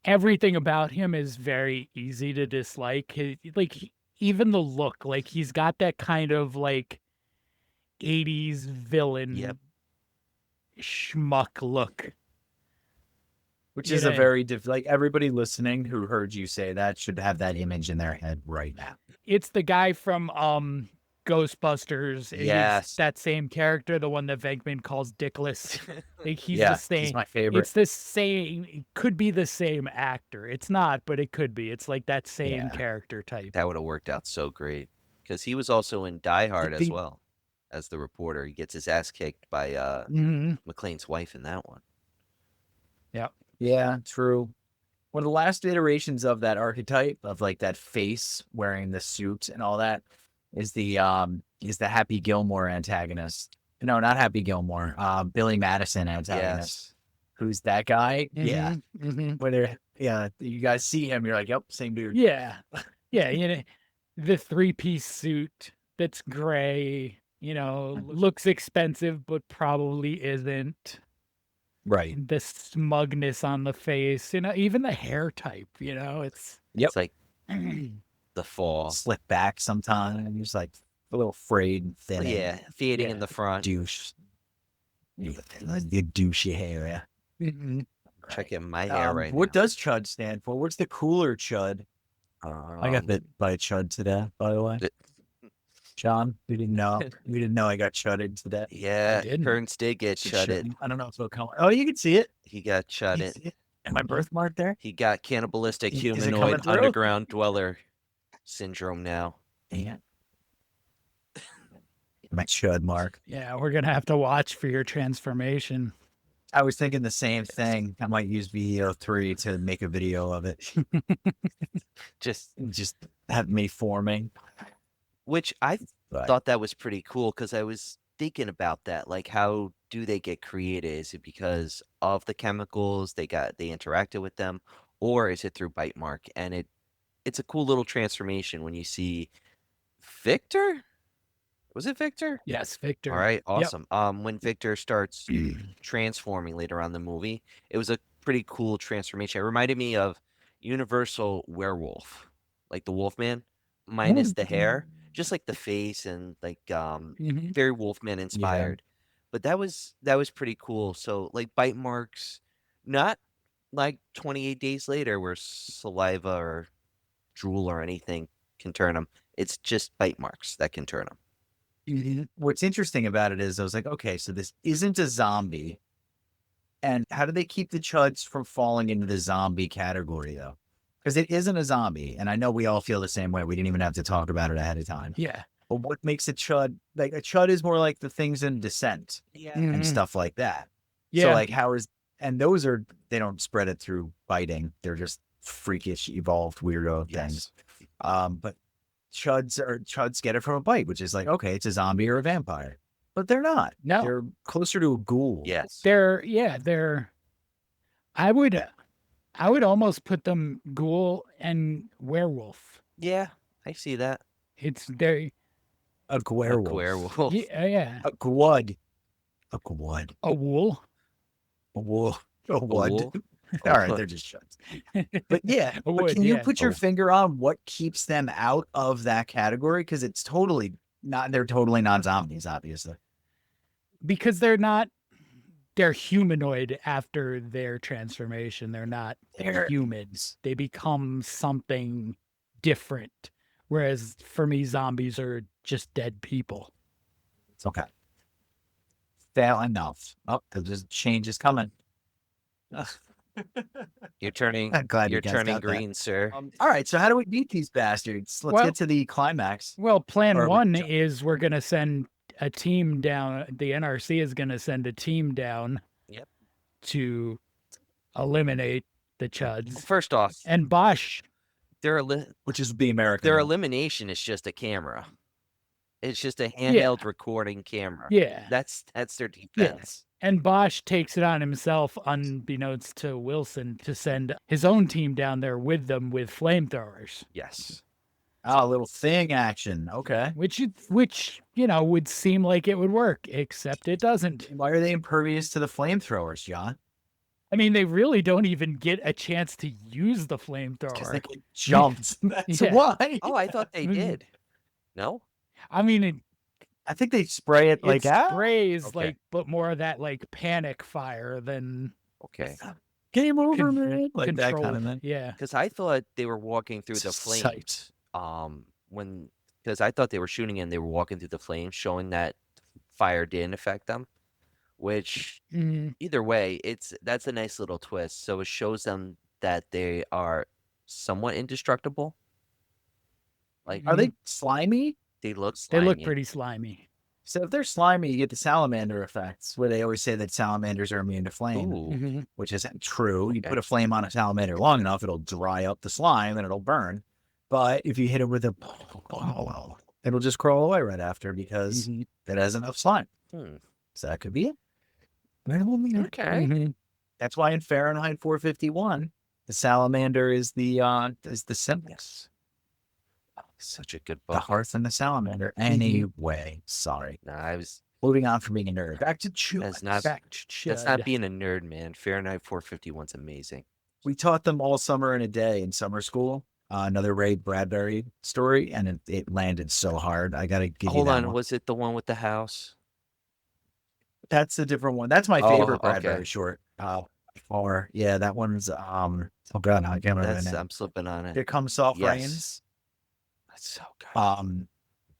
S4: everything about him is very easy to dislike. Even the look, like he's got that kind of like 80s villain
S3: Yep.
S4: schmuck look.
S2: Which
S4: You
S2: is a
S4: know,
S2: very like everybody listening who heard you say that should have that image in their head right now.
S4: It's the guy from Ghostbusters.
S3: Yes.
S4: He's that same character, the one that Venkman calls Dickless. Like he's
S2: Yeah,
S4: the same.
S2: he's my favorite.
S4: It's the same. It could be the same actor. It's not, but it could be. It's like that same
S2: Yeah.
S4: character type.
S3: that would have worked out so great because he was also in Die Hard as
S2: The-
S3: well as the reporter. He gets his ass kicked by
S4: Mhm.
S3: McClane's wife in that one.
S2: Yeah, true. One of the last iterations of that archetype of like that face wearing the suit and all that is the Happy Gilmore antagonist. No, not Happy Gilmore. Billy Madison antagonist.
S3: Yes.
S2: Who's that guy? Yeah.
S4: Mhm.
S2: Where you guys see him, you're like, yep, same dude.
S4: Yeah. Yeah. You know, the 3-piece suit that's gray, looks expensive, but probably isn't.
S2: Right.
S4: The smugness on the face, even the hair type, it's
S2: Yep.
S3: It's like the fall.
S2: Slip back sometimes. You're just like a little frayed and thin.
S3: Yeah, fading in
S4: Yeah.
S3: the front.
S2: Douche. You douchey hair, yeah.
S3: Checking my hair right
S2: What
S3: now.
S2: does CHUD stand for? What's the cooler CHUD? I got bit by a CHUD today, by the way. John, we didn't know. We didn't know I got chudded today.
S3: Yeah,
S4: didn't.
S3: Kearns did get
S2: It
S3: chudded.
S2: should- I don't know if it'll come. Oh, you can see it.
S3: He got
S2: You can
S3: chudded.
S2: see it. And my birthmark there.
S3: He got cannibalistic
S2: Is it coming
S3: humanoid
S2: through?
S3: underground dweller syndrome now.
S2: Yeah. My CHUD mark.
S4: Yeah, we're gonna have to watch for your transformation.
S2: I was thinking the same thing. I might use VEO3 to make a video of it.
S3: Just
S2: Just have me forming.
S3: which I
S2: But
S3: thought that was pretty cool because I was thinking about that. Like, how do they get created? Is it because of the chemicals they interacted with them, or is it through bite mark? And it's a cool little transformation when you see Victor. Was it Victor?
S4: Yes, Victor.
S3: All right,
S4: Yep.
S3: awesome. When Victor starts transforming later on in the movie, it was a pretty cool transformation. It reminded me of Universal Werewolf, like the Wolfman, minus the hair, just like the face and like
S4: Mhm.
S3: very Wolfman inspired. But that was pretty cool. So like bite marks, not like 28 days later where saliva or drool or anything can turn them. It's just bite marks that can turn them.
S2: what's interesting about it is I was like, okay, so this isn't a zombie. And how do they keep the chuds from falling into the zombie category, though? Because it isn't a zombie. And I know we all feel the same way. We didn't even have to talk about it ahead of time.
S4: Yeah.
S2: But what makes a CH.U.D? Like a CH.U.D is more like the things in Descent and
S4: Mhm.
S2: stuff like that.
S4: Yeah.
S2: So like and those are, they don't spread it through biting. They're just freakish, evolved, weirdo things. But CH.U.Ds get it from a bite, which is like, okay, it's a zombie or a vampire. But they're not.
S4: No.
S2: They're closer to a ghoul.
S3: Yes.
S4: They're I would almost put them ghoul and werewolf.
S3: Yeah, I see that.
S4: It's they're
S2: A werewolf.
S3: Werewolf.
S4: yeah.
S2: A gwud. A gwud.
S4: A wool.
S2: A wool. A wood.
S3: wool?
S2: All right, they're just CH.U.Ds. But yeah,
S4: A
S2: but
S4: wood,
S2: can you
S4: yeah.
S2: put your finger on what keeps them out of that category? Because it's totally not, they're totally not zombies, obviously.
S4: Because they're humanoid after their transformation. They're not
S2: They're-
S4: humans. They become something different. Whereas for me, zombies are just dead people.
S2: It's okay. Fair enough. Oh, there's change is coming.
S3: You're turning
S2: I'm glad you
S3: you're
S2: guys
S3: turning
S2: got that.
S3: green, sir.
S2: All right, so how do we beat these bastards? Let's
S4: Well-
S2: get to the climax.
S4: Well, plan
S2: Or we
S4: one
S2: jump-
S4: is we're going to send a team down. The NRC is going to send a team down
S3: Yep.
S4: to eliminate the CH.U.Ds.
S3: First off,
S4: And Bosch,
S2: Which is the American.
S3: their
S2: one.
S3: elimination is just a camera. It's just a handheld recording camera.
S4: yeah.
S3: That's their defense.
S4: And Bosch takes it on himself, unbeknownst to Wilson, to send his own team down there with them with flamethrowers,
S3: Yes.
S2: Oh, a little thing action. Okay.
S4: which would seem like it would work, except it doesn't.
S2: Why are they impervious to the flamethrowers, John?
S4: I mean, they really don't even get a chance to use the
S2: Because
S4: flamethrower.
S2: they get jumped. That's
S4: Yeah.
S2: why.
S3: Oh, I thought they
S4: Mhm.
S3: did. No?
S4: I mean,
S2: I think they spray it like
S4: it sprays
S3: Okay.
S4: like, but more of that like panic fire than
S3: Okay.
S2: game over,
S4: Con-
S2: man. Like that
S4: control.
S2: kind of thing.
S4: Yeah.
S3: Because I thought they were walking through the flames. Because I thought they were shooting and they were walking through the flames, showing that fire didn't affect them. Which
S4: Mhm.
S3: either way, that's a nice little twist. So it shows them that they are somewhat indestructible. Like
S2: Are they slimy?
S3: they look
S4: They look
S3: slimy.
S4: pretty slimy.
S2: So if they're slimy, you get the salamander effects, where they always say that salamanders are immune to flame,
S3: Ooh.
S4: Mhm.
S2: which isn't true. You
S3: Okay.
S2: put a flame on a salamander long enough, it'll dry up the slime and it'll burn. But if you hit it with a, it'll just crawl away right after because
S4: Mhm.
S2: it has enough slime.
S3: Hmm.
S2: So that could be it. Well,
S3: Okay.
S4: Mhm.
S2: that's why in Fahrenheit 451, the salamander is the symbol.
S3: Yes. Such a good
S2: The
S3: book.
S2: hearth and the salamander. Anyway, sorry.
S3: Nah, I was.
S2: Moving on from being a nerd. Back to
S3: That's not.
S4: Back to
S3: That's not
S4: CH.U.D.
S3: being a nerd, man. Fahrenheit 451's amazing.
S2: We taught them all summer in a day in summer school. Another Ray Bradbury story, and it landed so hard. I gotta give you
S3: Hold
S2: that
S3: on,
S2: one.
S3: was it the one with the house?
S2: That's a different one. That's my
S3: Oh,
S2: favorite
S3: okay.
S2: Bradbury short. Or yeah, that one's oh god, I can't remember the name.
S3: I'm slipping on it.
S2: Here Comes Soft
S3: Yes.
S2: Rains.
S3: That's so good.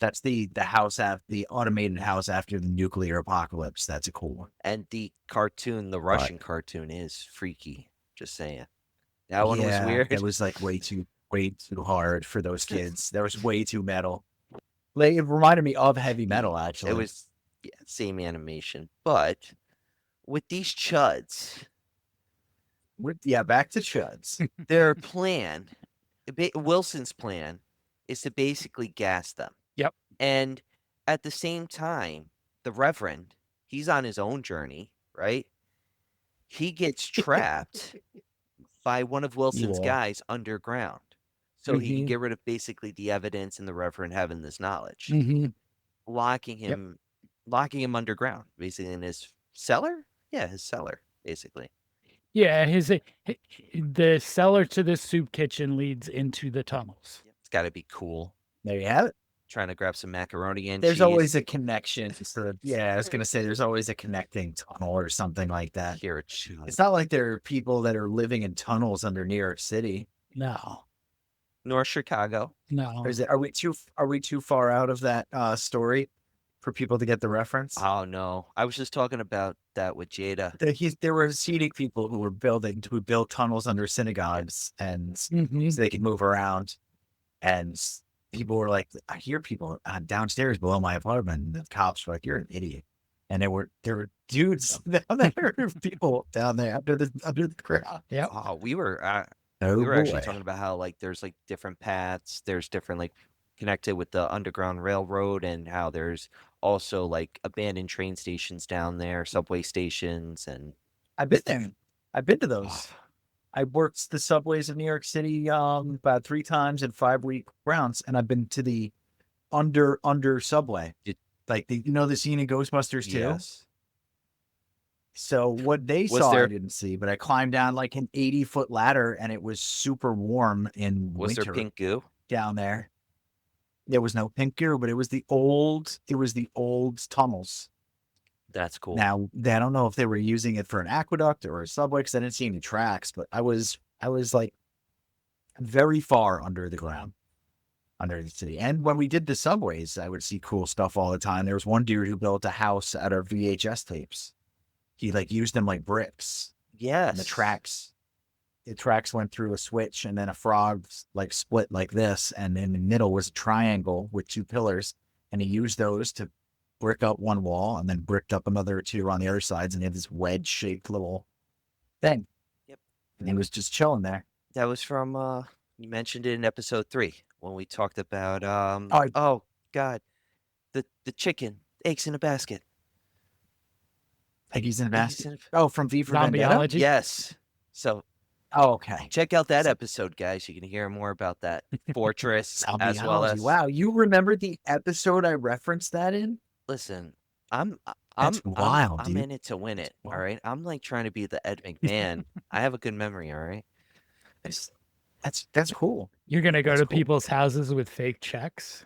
S2: That's the house the automated house after the nuclear apocalypse. That's a cool one.
S3: And the cartoon, the Russian cartoon, is freaky. Just saying. That one was
S2: Yeah,
S3: weird.
S2: It was like way too hard for those kids. That was way too metal. Like it reminded me of heavy metal actually.
S3: It was same animation, but with these chuds,
S2: back to CH.U.Ds.
S3: their plan, Wilson's plan, is to basically gas them.
S4: Yep.
S3: And at the same time, the Reverend, he's on his own journey, right? He gets trapped by one of Wilson's
S2: Yeah.
S3: guys underground. So he can
S4: Mhm.
S3: get rid of basically the evidence and the Reverend having this knowledge.
S4: Mhm.
S3: Locking him underground, basically in his cellar. Yeah, his cellar, basically.
S4: Yeah, the cellar to the soup kitchen leads into the tunnels.
S3: It's got to be cool.
S2: There you have it.
S3: Trying to grab some macaroni and
S2: There's
S3: cheese.
S2: always a connection. I was gonna say there's always a connecting tunnel or something like that.
S3: Here at CH.U.D.
S2: It's not like there are people that are living in tunnels under New York City.
S4: No,
S3: North Chicago.
S4: no.
S2: Or are we too far out of that story for people to get the reference?
S3: Oh no, I was just talking about that with Jada.
S2: There were Hasidic people who built tunnels under synagogues and
S4: Mhm.
S2: so they could move around, and people were like, I hear people downstairs below my apartment. And the cops were like, "You're an idiot." And there were dudes down there, people down there under the ground.
S4: Yep.
S3: Oh, we were
S2: Oh
S3: actually
S2: boy.
S3: talking about how like there's like different paths, there's different like connected with the Underground Railroad, and how there's also like abandoned train stations down there, subway stations, and
S2: I've been there. I've been to those. I worked the subways of New York City about 3 times in 5-week rounds, and I've been to the under subway.
S3: Did-
S2: Like the scene in Ghostbusters 2?
S3: yes.
S2: So what they
S3: Was
S2: saw I
S3: there-
S2: didn't see, but I climbed down like an 80-foot ladder, and it was super warm in
S3: Was
S2: winter
S3: there pink goo?
S2: down there. There was no pink gear, but it was the old tunnels.
S3: That's cool.
S2: Now, I don't know if they were using it for an aqueduct or a subway, because I didn't see any tracks, but I was like very far under the ground, under the city. And when we did the subways, I would see cool stuff all the time. There was one dude who built a house out of VHS tapes. He like used them like bricks.
S3: Yes.
S2: And the tracks went through a switch, and then a frog like split like this, and in the middle was a triangle with 2 pillars, and he used those to brick up one wall and then bricked up another 2 on the other sides, and he had this wedge-shaped little thing.
S3: Yep.
S2: And he was just chilling there.
S3: That was from you mentioned it in episode 3 when we talked about
S2: Oh,
S3: god, the chicken, eggs in a basket.
S2: Eggs in a
S3: Eggs
S2: basket.
S3: in a-
S2: Oh, from V for Vendetta?
S4: Zombieology.
S3: Yes. So
S2: Oh, okay.
S3: check out that episode, guys. You can hear more about that fortress as well
S2: Zombieology.
S3: as.
S2: Wow, you remember the episode I referenced that in?
S3: Listen, I'm
S2: wild,
S3: I'm
S2: dude.
S3: in it to win it. All
S2: wild.
S3: right, I'm like trying to be the Ed McMahon. I have a good memory. All right.
S2: That's cool.
S4: You're gonna go
S2: That's
S4: to
S2: cool.
S4: people's houses with fake checks.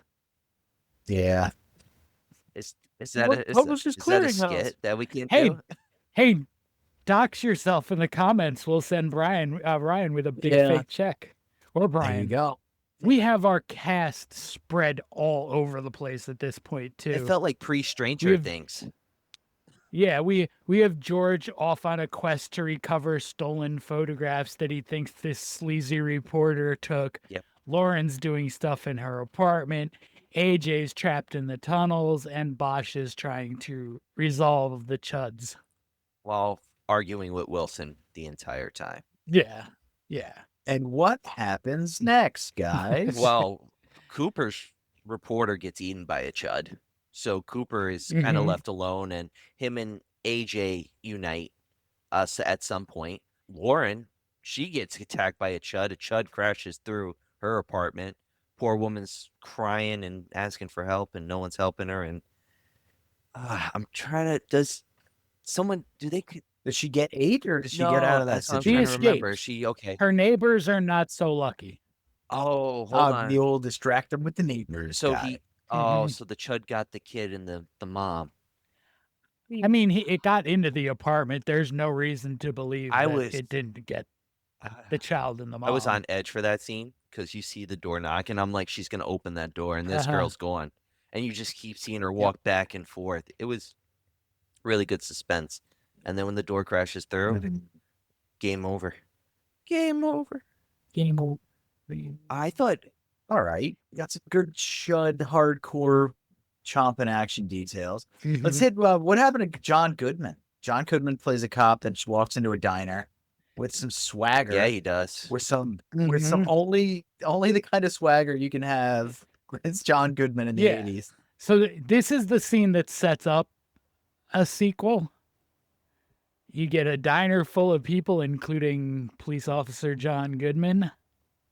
S2: Yeah.
S3: Is
S2: What-
S3: that
S2: what was his
S3: is that a
S2: clearinghouse?
S3: skit that we can
S4: Hey,
S3: do?
S4: hey, dox yourself in the comments. We'll send Ryan with a big
S2: Yeah.
S4: fake check. Or
S2: There you
S4: Brian.
S2: go.
S4: We have our cast spread all over the place at this point too.
S3: It felt like pre-Stranger
S4: We've-
S3: Things.
S4: Yeah, we have George off on a quest to recover stolen photographs that he thinks this sleazy reporter took.
S3: Yep.
S4: Lauren's doing stuff in her apartment. AJ's trapped in the tunnels, and Bosch is trying to resolve the chuds.
S3: While arguing with Wilson the entire time.
S4: Yeah.
S2: And what happens next, guys?
S3: Well, Cooper's reporter gets eaten by a chud. So Cooper is kind of
S4: Mhm.
S3: left alone, and him and AJ unite us at some point. Lauren, she gets attacked by a chud. A chud crashes through her apartment. Poor woman's crying and asking for help, and no one's helping her. And I'm trying to. Do they?
S2: Does she get 8 or does she
S3: No,
S2: get out of that
S3: that's what I'm
S4: She
S3: trying
S2: situation?
S3: to remember. Is
S4: escapes.
S3: she okay?
S4: Her neighbors are not so lucky.
S3: Oh, hold on.
S2: The old distract them with the neighbors.
S3: So
S2: Got
S3: he.
S2: it.
S3: Oh,
S4: Mhm.
S3: so the chud got the kid and the mom.
S4: I mean, it got into the apartment. There's no reason to believe
S3: I
S4: that
S3: was-
S4: it didn't get the child and the mom.
S3: I was on edge for that scene because you see the door knock, and I'm like, she's gonna open that door, and this
S4: Uh-huh.
S3: girl's gone, and you just keep seeing her walk back and forth. It was really good suspense, and then when the door crashes through, game over. Game over.
S4: Game over.
S3: I thought,
S2: All right. Got some good Chud hardcore chomping action details. Let's hit what happened to John Goodman. John Goodman plays a cop that just walks into a diner with some swagger.
S3: yeah, he does.
S2: with some only the kind of swagger you can have. It's John Goodman in the
S4: Yeah.
S2: 80s.
S4: So this is the scene that sets up a sequel. You get a diner full of people, including police officer John Goodman.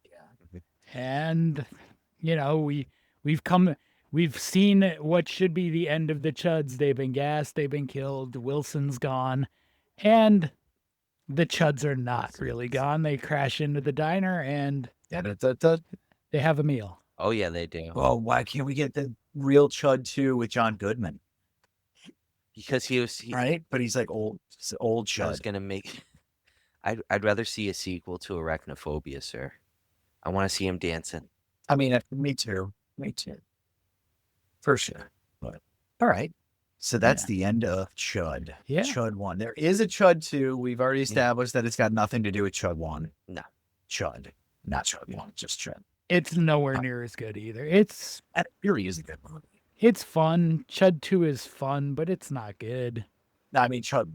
S2: Yeah.
S4: And, we've seen what should be the end of the Chuds. They've been gassed, they've been killed, Wilson's gone. And the Chuds are not really gone. They crash into the diner and they have a meal.
S3: Oh yeah, they do.
S2: Well, why can't we get the real Chud 2 with John Goodman?
S3: Because he was.
S2: Right? But he's like old
S3: I was
S2: Chud.
S3: gonna make. I'd rather see a sequel to Arachnophobia, sir. I want to see him dancing.
S2: I mean, me too. Me too. For sure. But all right. So that's the end of Chud.
S4: Yeah.
S2: Chud 1. There is a Chud 2. We've already established that it's got nothing to do with Chud 1.
S3: No.
S2: Chud. Not Chud 1, just Chud.
S4: It's nowhere near as good either. It's
S2: And Eerie is a good movie.
S4: fun. Chud 2 is fun, but it's not good.
S2: No, I mean, Chud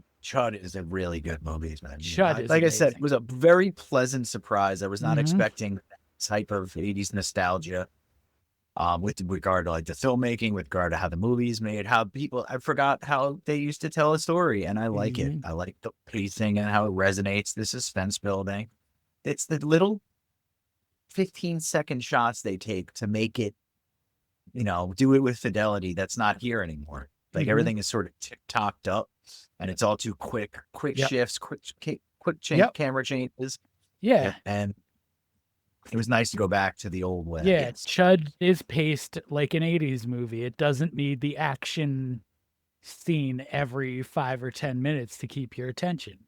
S2: is a really good movie, man.
S4: Chud is
S2: like I said, it
S4: amazing.
S2: was a very pleasant surprise. I was not
S4: Mhm.
S2: expecting that type of 80s nostalgia. With regard to like the filmmaking, with regard to how the movie's made, how people, I forgot how they used to tell a story, and I like it.
S4: Mhm.
S2: I like the pacing and how it resonates, the suspense building. It's the little 15-second shots they take to make it, do it with fidelity that's not here anymore. Like
S4: Mhm.
S2: everything is sort of tick-tocked up, and it's all too quick
S4: Yep.
S2: shifts, quick
S4: Yep.
S2: camera changes.
S4: Yeah.
S2: And it was nice to go back to the old way.
S4: Yeah. Chud is paced like an 80s movie. It doesn't need the action scene every 5 or 10 minutes to keep your attention.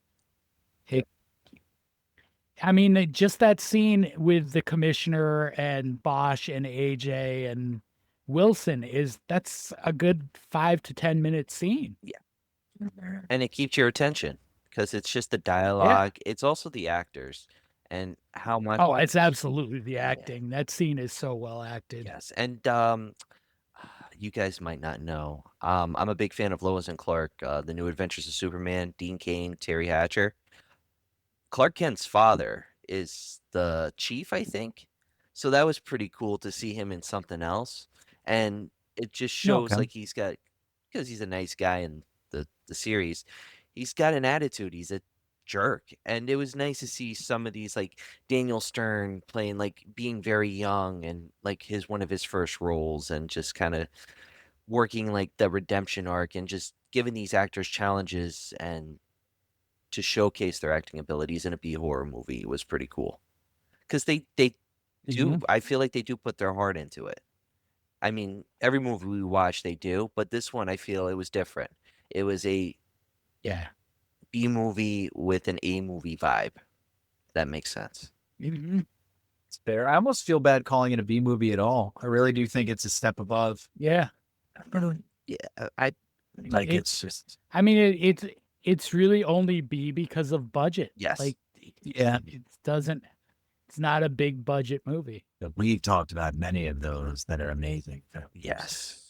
S4: I mean, just that scene with the commissioner and Bosch and AJ and Wilson that's a good 5 to 10 minute scene.
S3: And it keeps your attention because it's just the dialogue. It's also the actors and how much.
S4: Oh, it's absolutely the acting. That scene is so well acted.
S3: Yes, and you guys might not know. I'm a big fan of Lois and Clark, The New Adventures of Superman, Dean Cain, Terry Hatcher. Clark Kent's father is the chief, I think. So that was pretty cool to see him in something else. And it just shows
S2: Okay.
S3: like because he's a nice guy in the series, he's got an attitude. He's a jerk. And it was nice to see some of these like Daniel Stern playing like being very young and like one of his first roles and just kind of working like the redemption arc and just giving these actors challenges and to showcase their acting abilities in a B horror movie was pretty cool. Because they do, I feel like they do put their heart into it. I mean, every movie we watch, they do, but this one, I feel it was different. It was a
S4: Yeah.
S3: B movie with an A movie vibe. That makes sense.
S2: It's fair. I almost feel bad calling it a B movie at all. I really do think it's a step above.
S4: Yeah.
S3: Yeah, I
S2: Like
S4: It-
S2: it's just,
S4: I mean, it's really only B because of budget.
S3: Yes.
S4: Like,
S2: yeah.
S4: it's not a big budget movie.
S2: We've talked about many of those that are amazing.
S3: yes.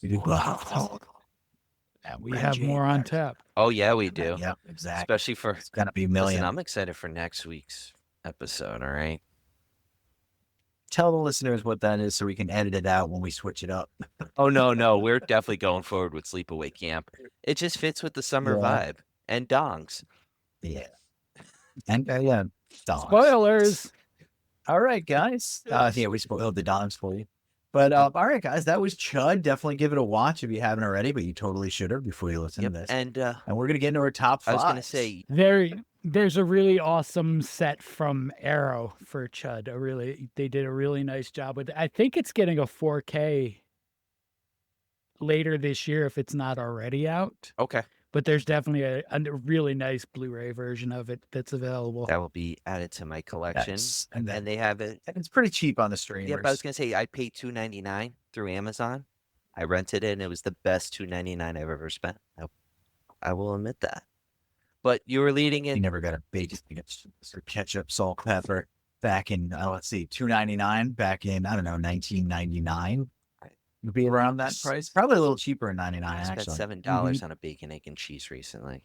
S4: And we have more on tap.
S3: Oh yeah, we do.
S2: Yeah, exactly.
S3: Especially for
S2: It's gonna be
S3: listen,
S2: million.
S3: I'm excited for next week's episode. All right.
S2: Tell the listeners what that is so we can edit it out when we switch it up.
S3: Oh no, we're definitely going forward with Sleepaway Camp. It just fits with the summer
S2: Yeah.
S3: vibe and dongs.
S2: Yeah. And yeah, dogs.
S4: Spoilers.
S2: All right, guys. Yeah, we spoiled the dogs for you. But all right, guys, that was Chud. Definitely give it a watch if you haven't already, but you totally should have before you listen to this.
S3: And
S2: we're gonna get into our top
S3: I
S2: five.
S3: was gonna say,
S4: There's a really awesome set from Arrow for Chud. They did a really nice job with it. I think it's getting a 4K later this year if it's not already out.
S3: okay,
S4: But there's definitely a really nice Blu-ray version of it that's available.
S3: that will be added to my collection.
S2: Yes, and
S3: And they have it.
S2: it's pretty cheap on the streamers.
S3: Yep, I was gonna say I paid $2.99 through Amazon. I rented it, and it was the best $2.99 I've ever spent. I will admit that. But you were leading
S2: You
S3: in.
S2: never got a bacon or ketchup, salt, pepper back in let's see, $2.99 back in 1999. Would be around that price. Probably a little cheaper in 99
S3: I spent
S2: actually.
S3: $7 on a bacon, egg, and cheese recently,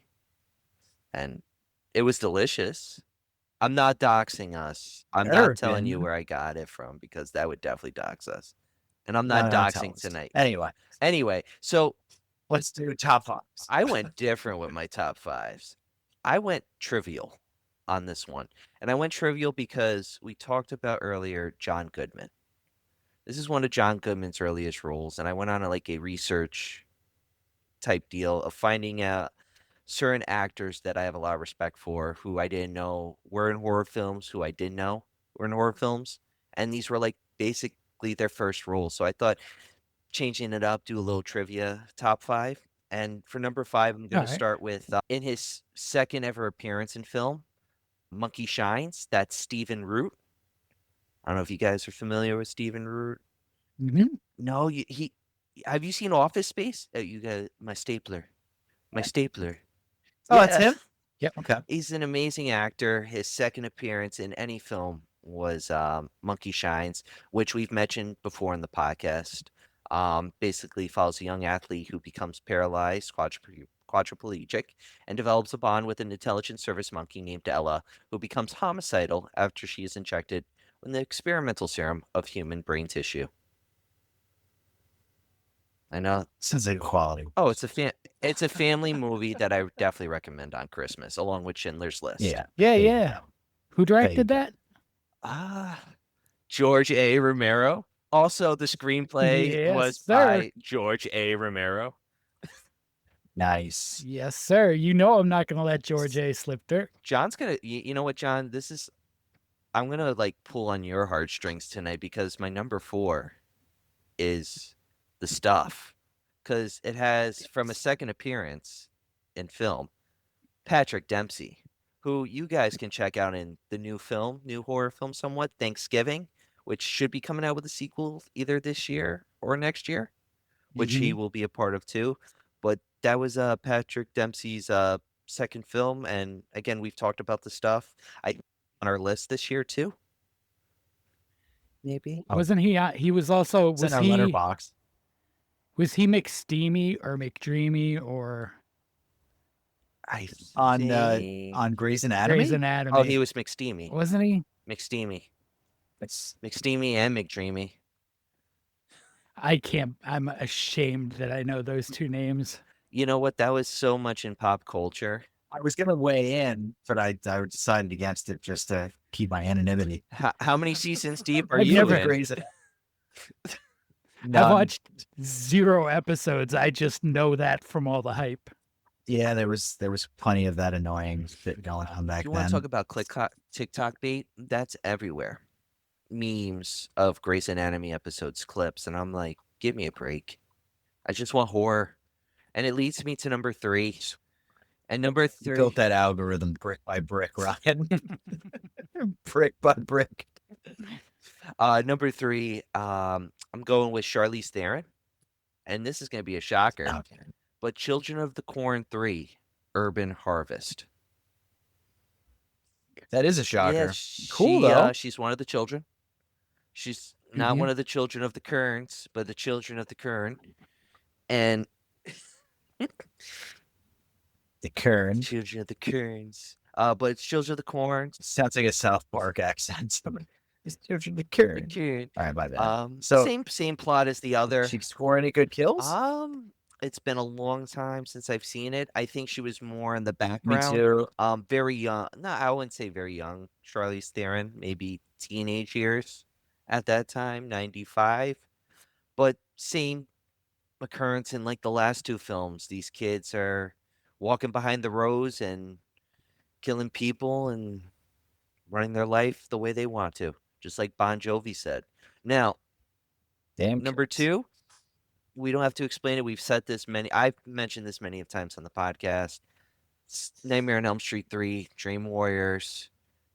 S3: and it was delicious. I'm not doxing us. I'm not telling you where I got it from because that would definitely dox us. And I'm not doxing tonight. Anyway, so
S2: let's do top fives.
S3: I went different with my top fives. I went trivial on this one. And I went trivial because we talked about earlier John Goodman. This is one of John Goodman's earliest roles. And I went on a research type deal of finding out certain actors that I have a lot of respect for who I didn't know were in horror films, who I did know were in horror films. And these were basically their first roles. So I thought changing it up, do a little trivia top five. And for number 5, I'm going to start with in his second ever appearance in film, Monkey Shines. That's Stephen Root. I don't know if you guys are familiar with Stephen Root. No, he. Have you seen Office Space? Oh, you got my stapler. My stapler.
S2: Oh, that's him?
S4: Yep.
S2: Okay.
S3: He's an amazing actor. His second appearance in any film was Monkey Shines, which we've mentioned before in the podcast. Basically follows a young athlete who becomes paralyzed, quadriplegic, and develops a bond with an intelligent service monkey named Ella, who becomes homicidal after she is injected with the experimental serum of human brain tissue. I know.
S2: Sounds like quality.
S3: Oh, it's a family movie that I definitely recommend on Christmas, along with Schindler's List.
S2: Yeah.
S4: Yeah,
S2: There you
S4: yeah.
S2: go.
S4: Who
S2: There you
S4: directed
S2: go.
S4: that?
S3: George A. Romero. Also, the screenplay
S4: Yes,
S3: was
S4: sir.
S3: by George A. Romero.
S2: Nice.
S4: Yes, sir. You know I'm not going to let George A. slip there.
S3: John's gonna, you know what, John? I'm gonna like pull on your heartstrings tonight because my number 4 is The Stuff, because it has, from a second appearance in film, Patrick Dempsey, who you guys can check out in the new horror film, somewhat, Thanksgiving, which should be coming out with a sequel either this year or next year, which he will be a part of too. But that was Patrick Dempsey's second film, and again, we've talked about The Stuff. On our list this year too. Maybe.
S2: Oh.
S4: Wasn't he? He was also.
S2: It's in our letterbox.
S4: Was he McSteamy or McDreamy or
S2: On Grey's Anatomy?
S4: Grey's Anatomy?
S3: Oh, he was McSteamy.
S4: Wasn't he?
S3: McSteamy.
S2: It's
S3: McSteamy and McDreamy.
S4: I can't. I'm ashamed that I know those two names.
S3: You know what? That was so much in pop culture.
S2: I was gonna weigh in, but I decided against it just to keep my anonymity.
S3: How many seasons deep are
S4: I've
S3: you
S4: never-
S3: in?
S2: Grey's
S4: I've
S2: None.
S4: watched 0 episodes. I just know that from all the hype.
S2: Yeah, there was plenty of that annoying shit going on back
S3: If you
S2: then.
S3: want to talk about TikTok bait, that's everywhere. Memes of Grey's Anatomy episodes, clips, and I'm like, give me a break. I just want horror. And it leads me to number 3. And number 3,
S2: Built that algorithm brick by brick, Ryan. Brick by brick.
S3: number 3, I'm going with Charlize Theron. And this is going to be a shocker.
S2: Okay.
S3: But Children of the Corn 3, Urban Harvest.
S2: That is a shocker.
S3: Yeah,
S2: Cool, though.
S3: She's one of the children. She's not
S4: Mhm.
S3: one of the children of the Kearns, but the children of the Kern. And
S2: The Kern.
S3: children of the Kearns. But it's Children of the Corn.
S2: Sounds like a South Park accent. It's different. The Kern.
S3: Kern.
S2: All right, my bad. So
S3: same plot as the other.
S2: she score any good kills?
S3: It's been a long time since I've seen it. I think she was more in the
S2: Me
S3: background.
S2: too.
S3: Very young. No, I wouldn't say very young. Charlize Theron, maybe teenage years at that time, 95. But same occurrence in like the last 2 films. These kids are walking behind the rows and killing people and running their life the way they want to, just like Bon Jovi said. Now,
S2: Damn.
S3: number
S2: kids.
S3: 2, we don't have to explain it. I've mentioned this many of times on the podcast. It's Nightmare on Elm Street 3, Dream Warriors.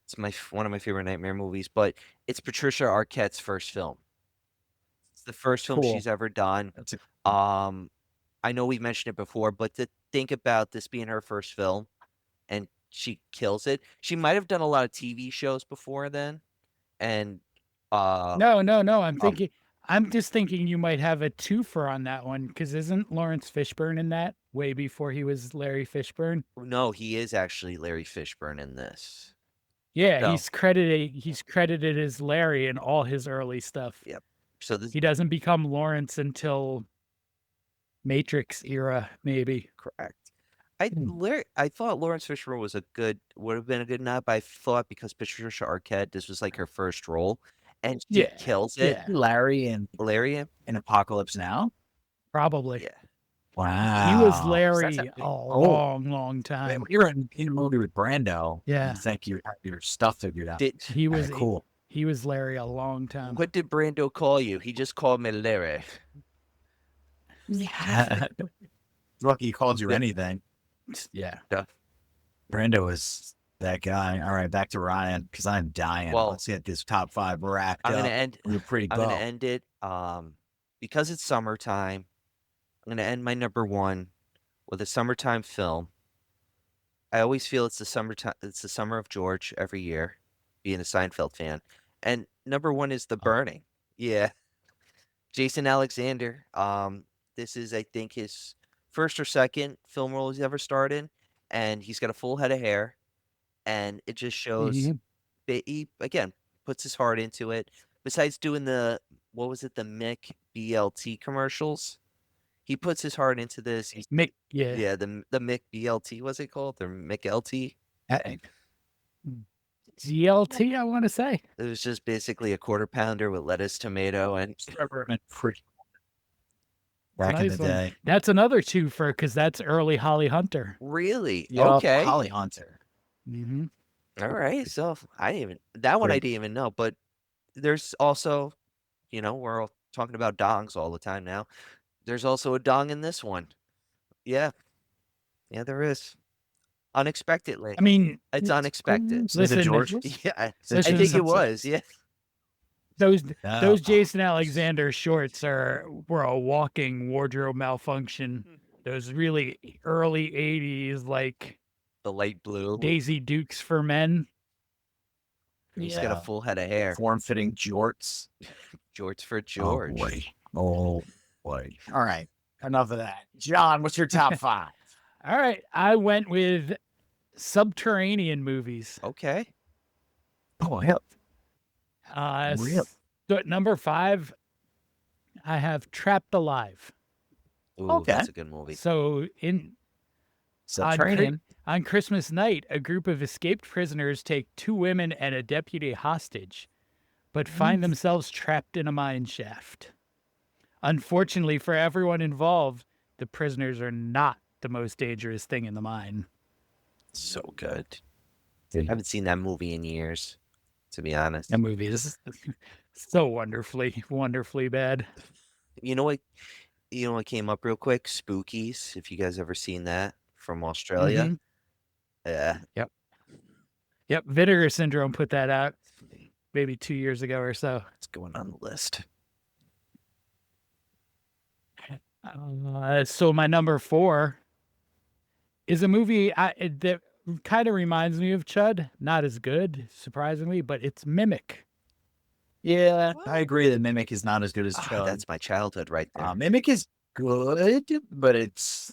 S3: It's one of my favorite nightmare movies, but it's Patricia Arquette's first film. It's the first film
S2: Cool.
S3: she's ever done.
S2: That's a,
S3: I know we've mentioned it before, but to think about this being her first film and she kills it. She might have done a lot of TV shows before then. And
S4: No. I'm just thinking you might have a twofer on that one because isn't Lawrence Fishburne in that way before he was Larry Fishburne?
S3: no, he is actually Larry Fishburne in this.
S4: Yeah,
S3: No.
S4: he's credited as Larry in all his early stuff.
S3: Yeah. So this
S4: He doesn't become Lawrence until Matrix era, maybe.
S3: correct. I thought Lawrence Fishburne would have been a good nod, but I thought because Patricia Arquette, this was like her first role, and she
S4: Yeah,
S3: kills it.
S4: yeah.
S2: Larry in
S3: Larry,
S2: Apocalypse Now.
S4: Probably.
S3: yeah.
S2: Wow.
S4: He was
S2: So
S4: Larry
S2: that's
S4: a long time.
S2: When you're in a movie with Brando.
S4: Yeah.
S2: You think you have your stuff figured out.
S4: He was
S2: Cool.
S4: He was Larry a long time.
S3: What did Brando call you? He just called me Larry.
S2: Yeah. Lucky he called you
S3: Yeah.
S2: anything.
S4: Yeah.
S2: Brando was that guy. All right, back to Ryan because I'm dying.
S3: Well,
S2: Let's get this top 5 wrapped
S3: I'm
S2: up.
S3: gonna end.
S2: We're pretty
S3: I'm
S2: low.
S3: gonna end it. Because it's summertime. I'm gonna end my number 1 with a summertime film. I always feel it's the summertime. It's the summer of George every year. being a Seinfeld fan. And number 1 is The Burning. Yeah. Jason Alexander. This is, I think, his first or second film role he's ever starred in, and he's got a full head of hair, and it just shows
S4: Mhm.
S3: that he, again, puts his heart into it. Besides doing the, what was it, the Mick BLT commercials, he puts his heart into this.
S4: Mick, yeah.
S3: Yeah, the Mick BLT, was it called? The Mick LT?
S4: GLT, I want to say.
S3: It was just basically a quarter pounder with lettuce, tomato, and
S2: Back in
S4: Nice
S2: the
S4: one.
S2: day.
S4: That's another twofer because that's early Holly Hunter.
S3: really?
S2: Yup,
S3: Okay.
S2: Holly Hunter.
S4: Mm-hmm.
S3: All right. So I didn't even, that one I
S2: Great.
S3: didn't even know. But there's also, we're all talking about dongs all the time now. There's also a dong in this one. Yeah. Yeah, there is. Unexpectedly.
S4: I mean,
S3: It's unexpected.
S2: Is it
S4: listen,
S2: George?
S3: Yeah, I
S4: Listen,
S3: think it was. Yeah.
S4: those
S2: No.
S4: Jason Alexander shorts were a walking wardrobe malfunction. Those really early '80s like
S3: The light blue.
S4: Daisy Dukes for men.
S3: He's got a full head of hair.
S2: Form-fitting jorts.
S3: Jorts for George.
S2: Oh boy. All right. Enough of that. John, what's your top 5?
S4: All right, I went with subterranean movies.
S3: Okay.
S2: Oh, hell.
S4: Really? So at number 5, I have Trapped Alive.
S3: Ooh,
S2: Okay.
S3: that's a good movie.
S4: So
S2: Subterranean.
S4: on Christmas night, a group of escaped prisoners take 2 women and a deputy hostage, but find themselves trapped in a mine shaft. Unfortunately for everyone involved, the prisoners are not the most dangerous thing in the mine.
S3: So good. I haven't seen that movie in years, to be honest.
S4: That movie is so wonderfully bad.
S3: You know what came up real quick? Spookies, if you guys ever seen that from Australia.
S4: Mhm.
S3: Yeah.
S4: Yep, Vinegar Syndrome put that out maybe 2 years ago or so.
S3: It's going on the list.
S4: So my number 4 is a movie that kind of reminds me of Chud. Not as good, surprisingly, but it's Mimic.
S2: Yeah, I agree that Mimic is not as good as Chud.
S3: That's my childhood right there.
S2: Mimic is good, but it's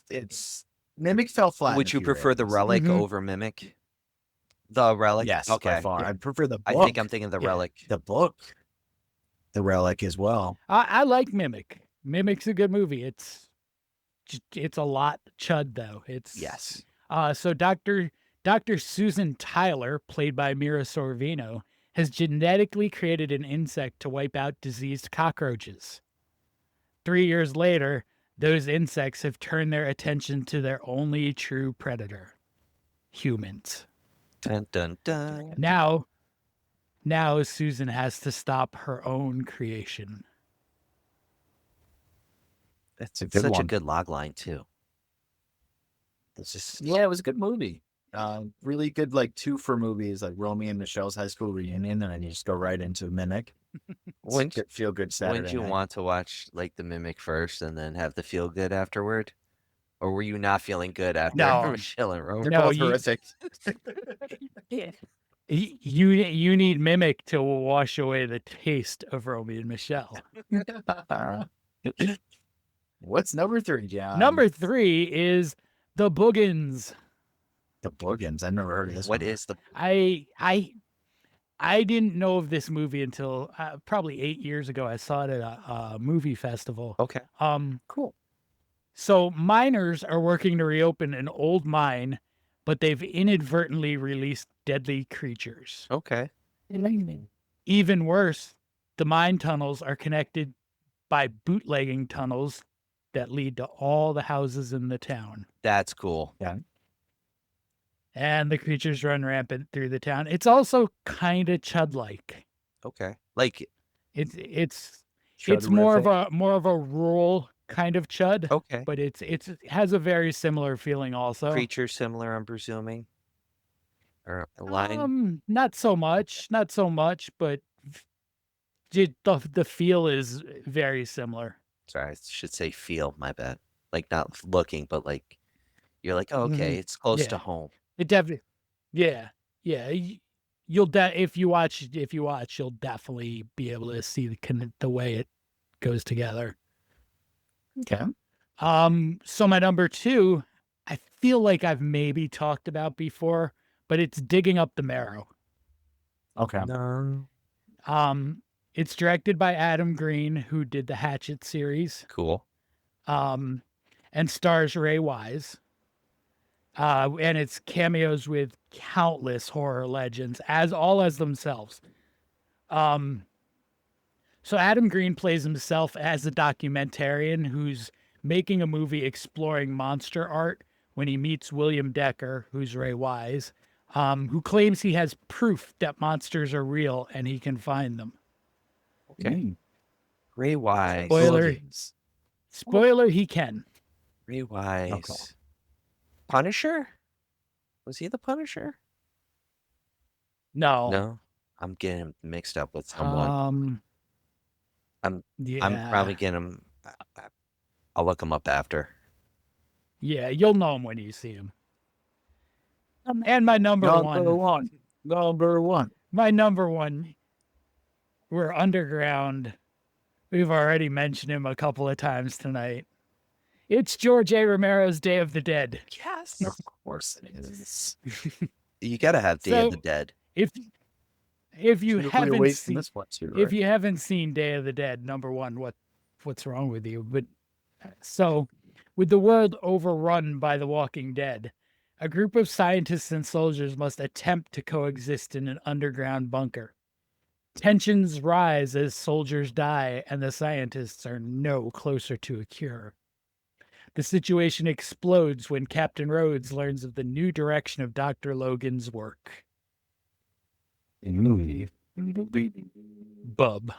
S2: Mimic fell flat.
S3: Would
S2: in a
S3: you
S2: few
S3: prefer the
S2: areas.
S3: Relic
S4: Mhm.
S3: over Mimic? The Relic?
S2: Yes,
S3: Okay.
S2: by far.
S4: Yeah.
S2: I prefer the book.
S3: I think I'm thinking the
S4: Yeah.
S3: Relic.
S2: the book. The Relic as well.
S4: I like Mimic. Mimic's a good movie. It's a lot Chud though. It's
S3: Yes.
S4: So Dr. Susan Tyler, played by Mira Sorvino, has genetically created an insect to wipe out diseased cockroaches. 3 years later, those insects have turned their attention to their only true predator, humans.
S3: Dun, dun, dun.
S4: Now Susan has to stop her own creation.
S2: That's a good
S3: Such
S2: one.
S3: a good log line, too.
S2: Yeah, it was a good movie. Really good, like 2 for movies, like Romy and Michelle's high school reunion, and then you just go right into Mimic. Feel good Saturday.
S3: Wouldn't you
S2: night.
S3: want to watch like the Mimic first and then have the feel good afterward? Or were you not feeling good after
S4: No.
S3: Michelle and Romy?
S2: They're
S4: No,
S2: both
S4: you-
S2: horrific.
S4: You need Mimic to wash away the taste of Romy and Michelle.
S2: What's number 3, John?
S4: Number 3 is The Boogans.
S2: The Boogans. I've never heard of this.
S3: What
S2: one.
S3: is the
S4: I didn't know of this movie until probably 8 years ago. I saw it at a movie festival.
S3: Okay.
S2: Cool.
S4: So miners are working to reopen an old mine, but they've inadvertently released deadly creatures.
S3: Okay.
S4: Even worse, the mine tunnels are connected by bootlegging tunnels that lead to all the houses in the town.
S3: That's cool.
S4: And the creatures run rampant through the town. It's also kind of Chud-like.
S3: Okay. Like,
S4: It's more of a rural kind of Chud,
S3: okay.
S4: but it has a very similar feeling also.
S3: Creature similar, I'm presuming. Or a line.
S4: Not so much, but the feel is very similar.
S3: Sorry, I should say feel, my bad. Like not looking, but like you're like, oh, okay, it's close to
S4: Yeah.
S3: home.
S4: It definitely, yeah. if you watch, you'll definitely be able to see the way it goes together.
S2: Okay.
S4: So my number 2, I feel like I've maybe talked about before, but it's Digging Up the Marrow.
S2: Okay.
S3: No.
S4: It's directed by Adam Green, who did the Hatchet series,
S3: Cool.
S4: and stars Ray Wise. And it's cameos with countless horror legends, as themselves. So Adam Green plays himself as a documentarian who's making a movie exploring monster art when he meets William Decker, who's Ray Wise, who claims he has proof that monsters are real and he can find them.
S3: Okay. Ray Wise.
S4: Spoiler, he can.
S3: Ray Wise.
S2: Okay.
S3: Punisher? Was he the Punisher?
S4: No.
S3: No. I'm getting him mixed up with someone.
S4: Yeah.
S3: I'm probably getting him. I'll look him up after.
S4: Yeah, you'll know him when you see him. And my number one. My number one. We're underground. We've already mentioned him a couple of times tonight. It's George A. Romero's Day of the Dead.
S3: Yes.
S2: Of course it is.
S3: You gotta have Day of the Dead.
S4: If you haven't seen
S2: this one too, right?
S4: if you haven't seen Day of the Dead, number one, what's wrong with you? But so, with the world overrun by the Walking Dead, a group of scientists and soldiers must attempt to coexist in an underground bunker. Tensions rise as soldiers die, and the scientists are no closer to a cure. The situation explodes when Captain Rhodes learns of the new direction of Dr. Logan's work. Bub.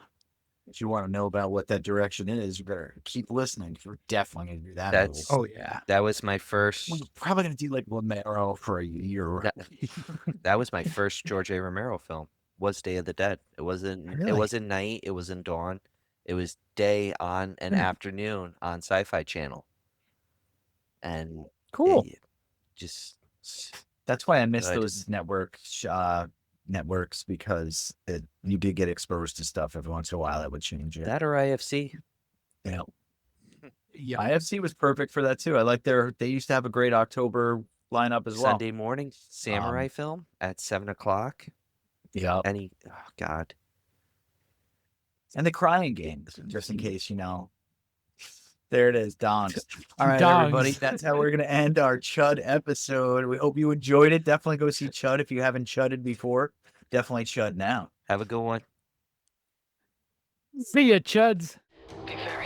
S2: If you want to know about what that direction is, you better keep listening. We're definitely going to do that.
S3: That's-
S4: Oh, yeah.
S3: That was my first.
S2: We're probably going to do like Romero for a year.
S3: That was my first George A. Romero film. Was Day of the Dead. It wasn't.
S2: Really?
S3: It wasn't night. It wasn't dawn. It was day on and afternoon on Sci-Fi Channel. And
S2: Cool.
S3: Just
S2: That's why I miss
S3: Good.
S2: those networks because you did get exposed to stuff every once in a while that would change it.
S3: that or IFC.
S2: Yeah.
S4: Yeah.
S2: IFC was perfect for that too. I like they used to have a great October lineup as well.
S3: Sunday morning samurai film at 7:00.
S2: Yeah.
S3: Oh God.
S2: And the Crying Game, just in case, There it is, Dongs. All right,
S4: Dongs.
S2: everybody. That's how we're going to end our Chud episode. We hope you enjoyed it. Definitely go see Chud if you haven't chudded before. Definitely Chud now.
S3: Have a good one.
S4: See ya, Chuds.
S1: Be very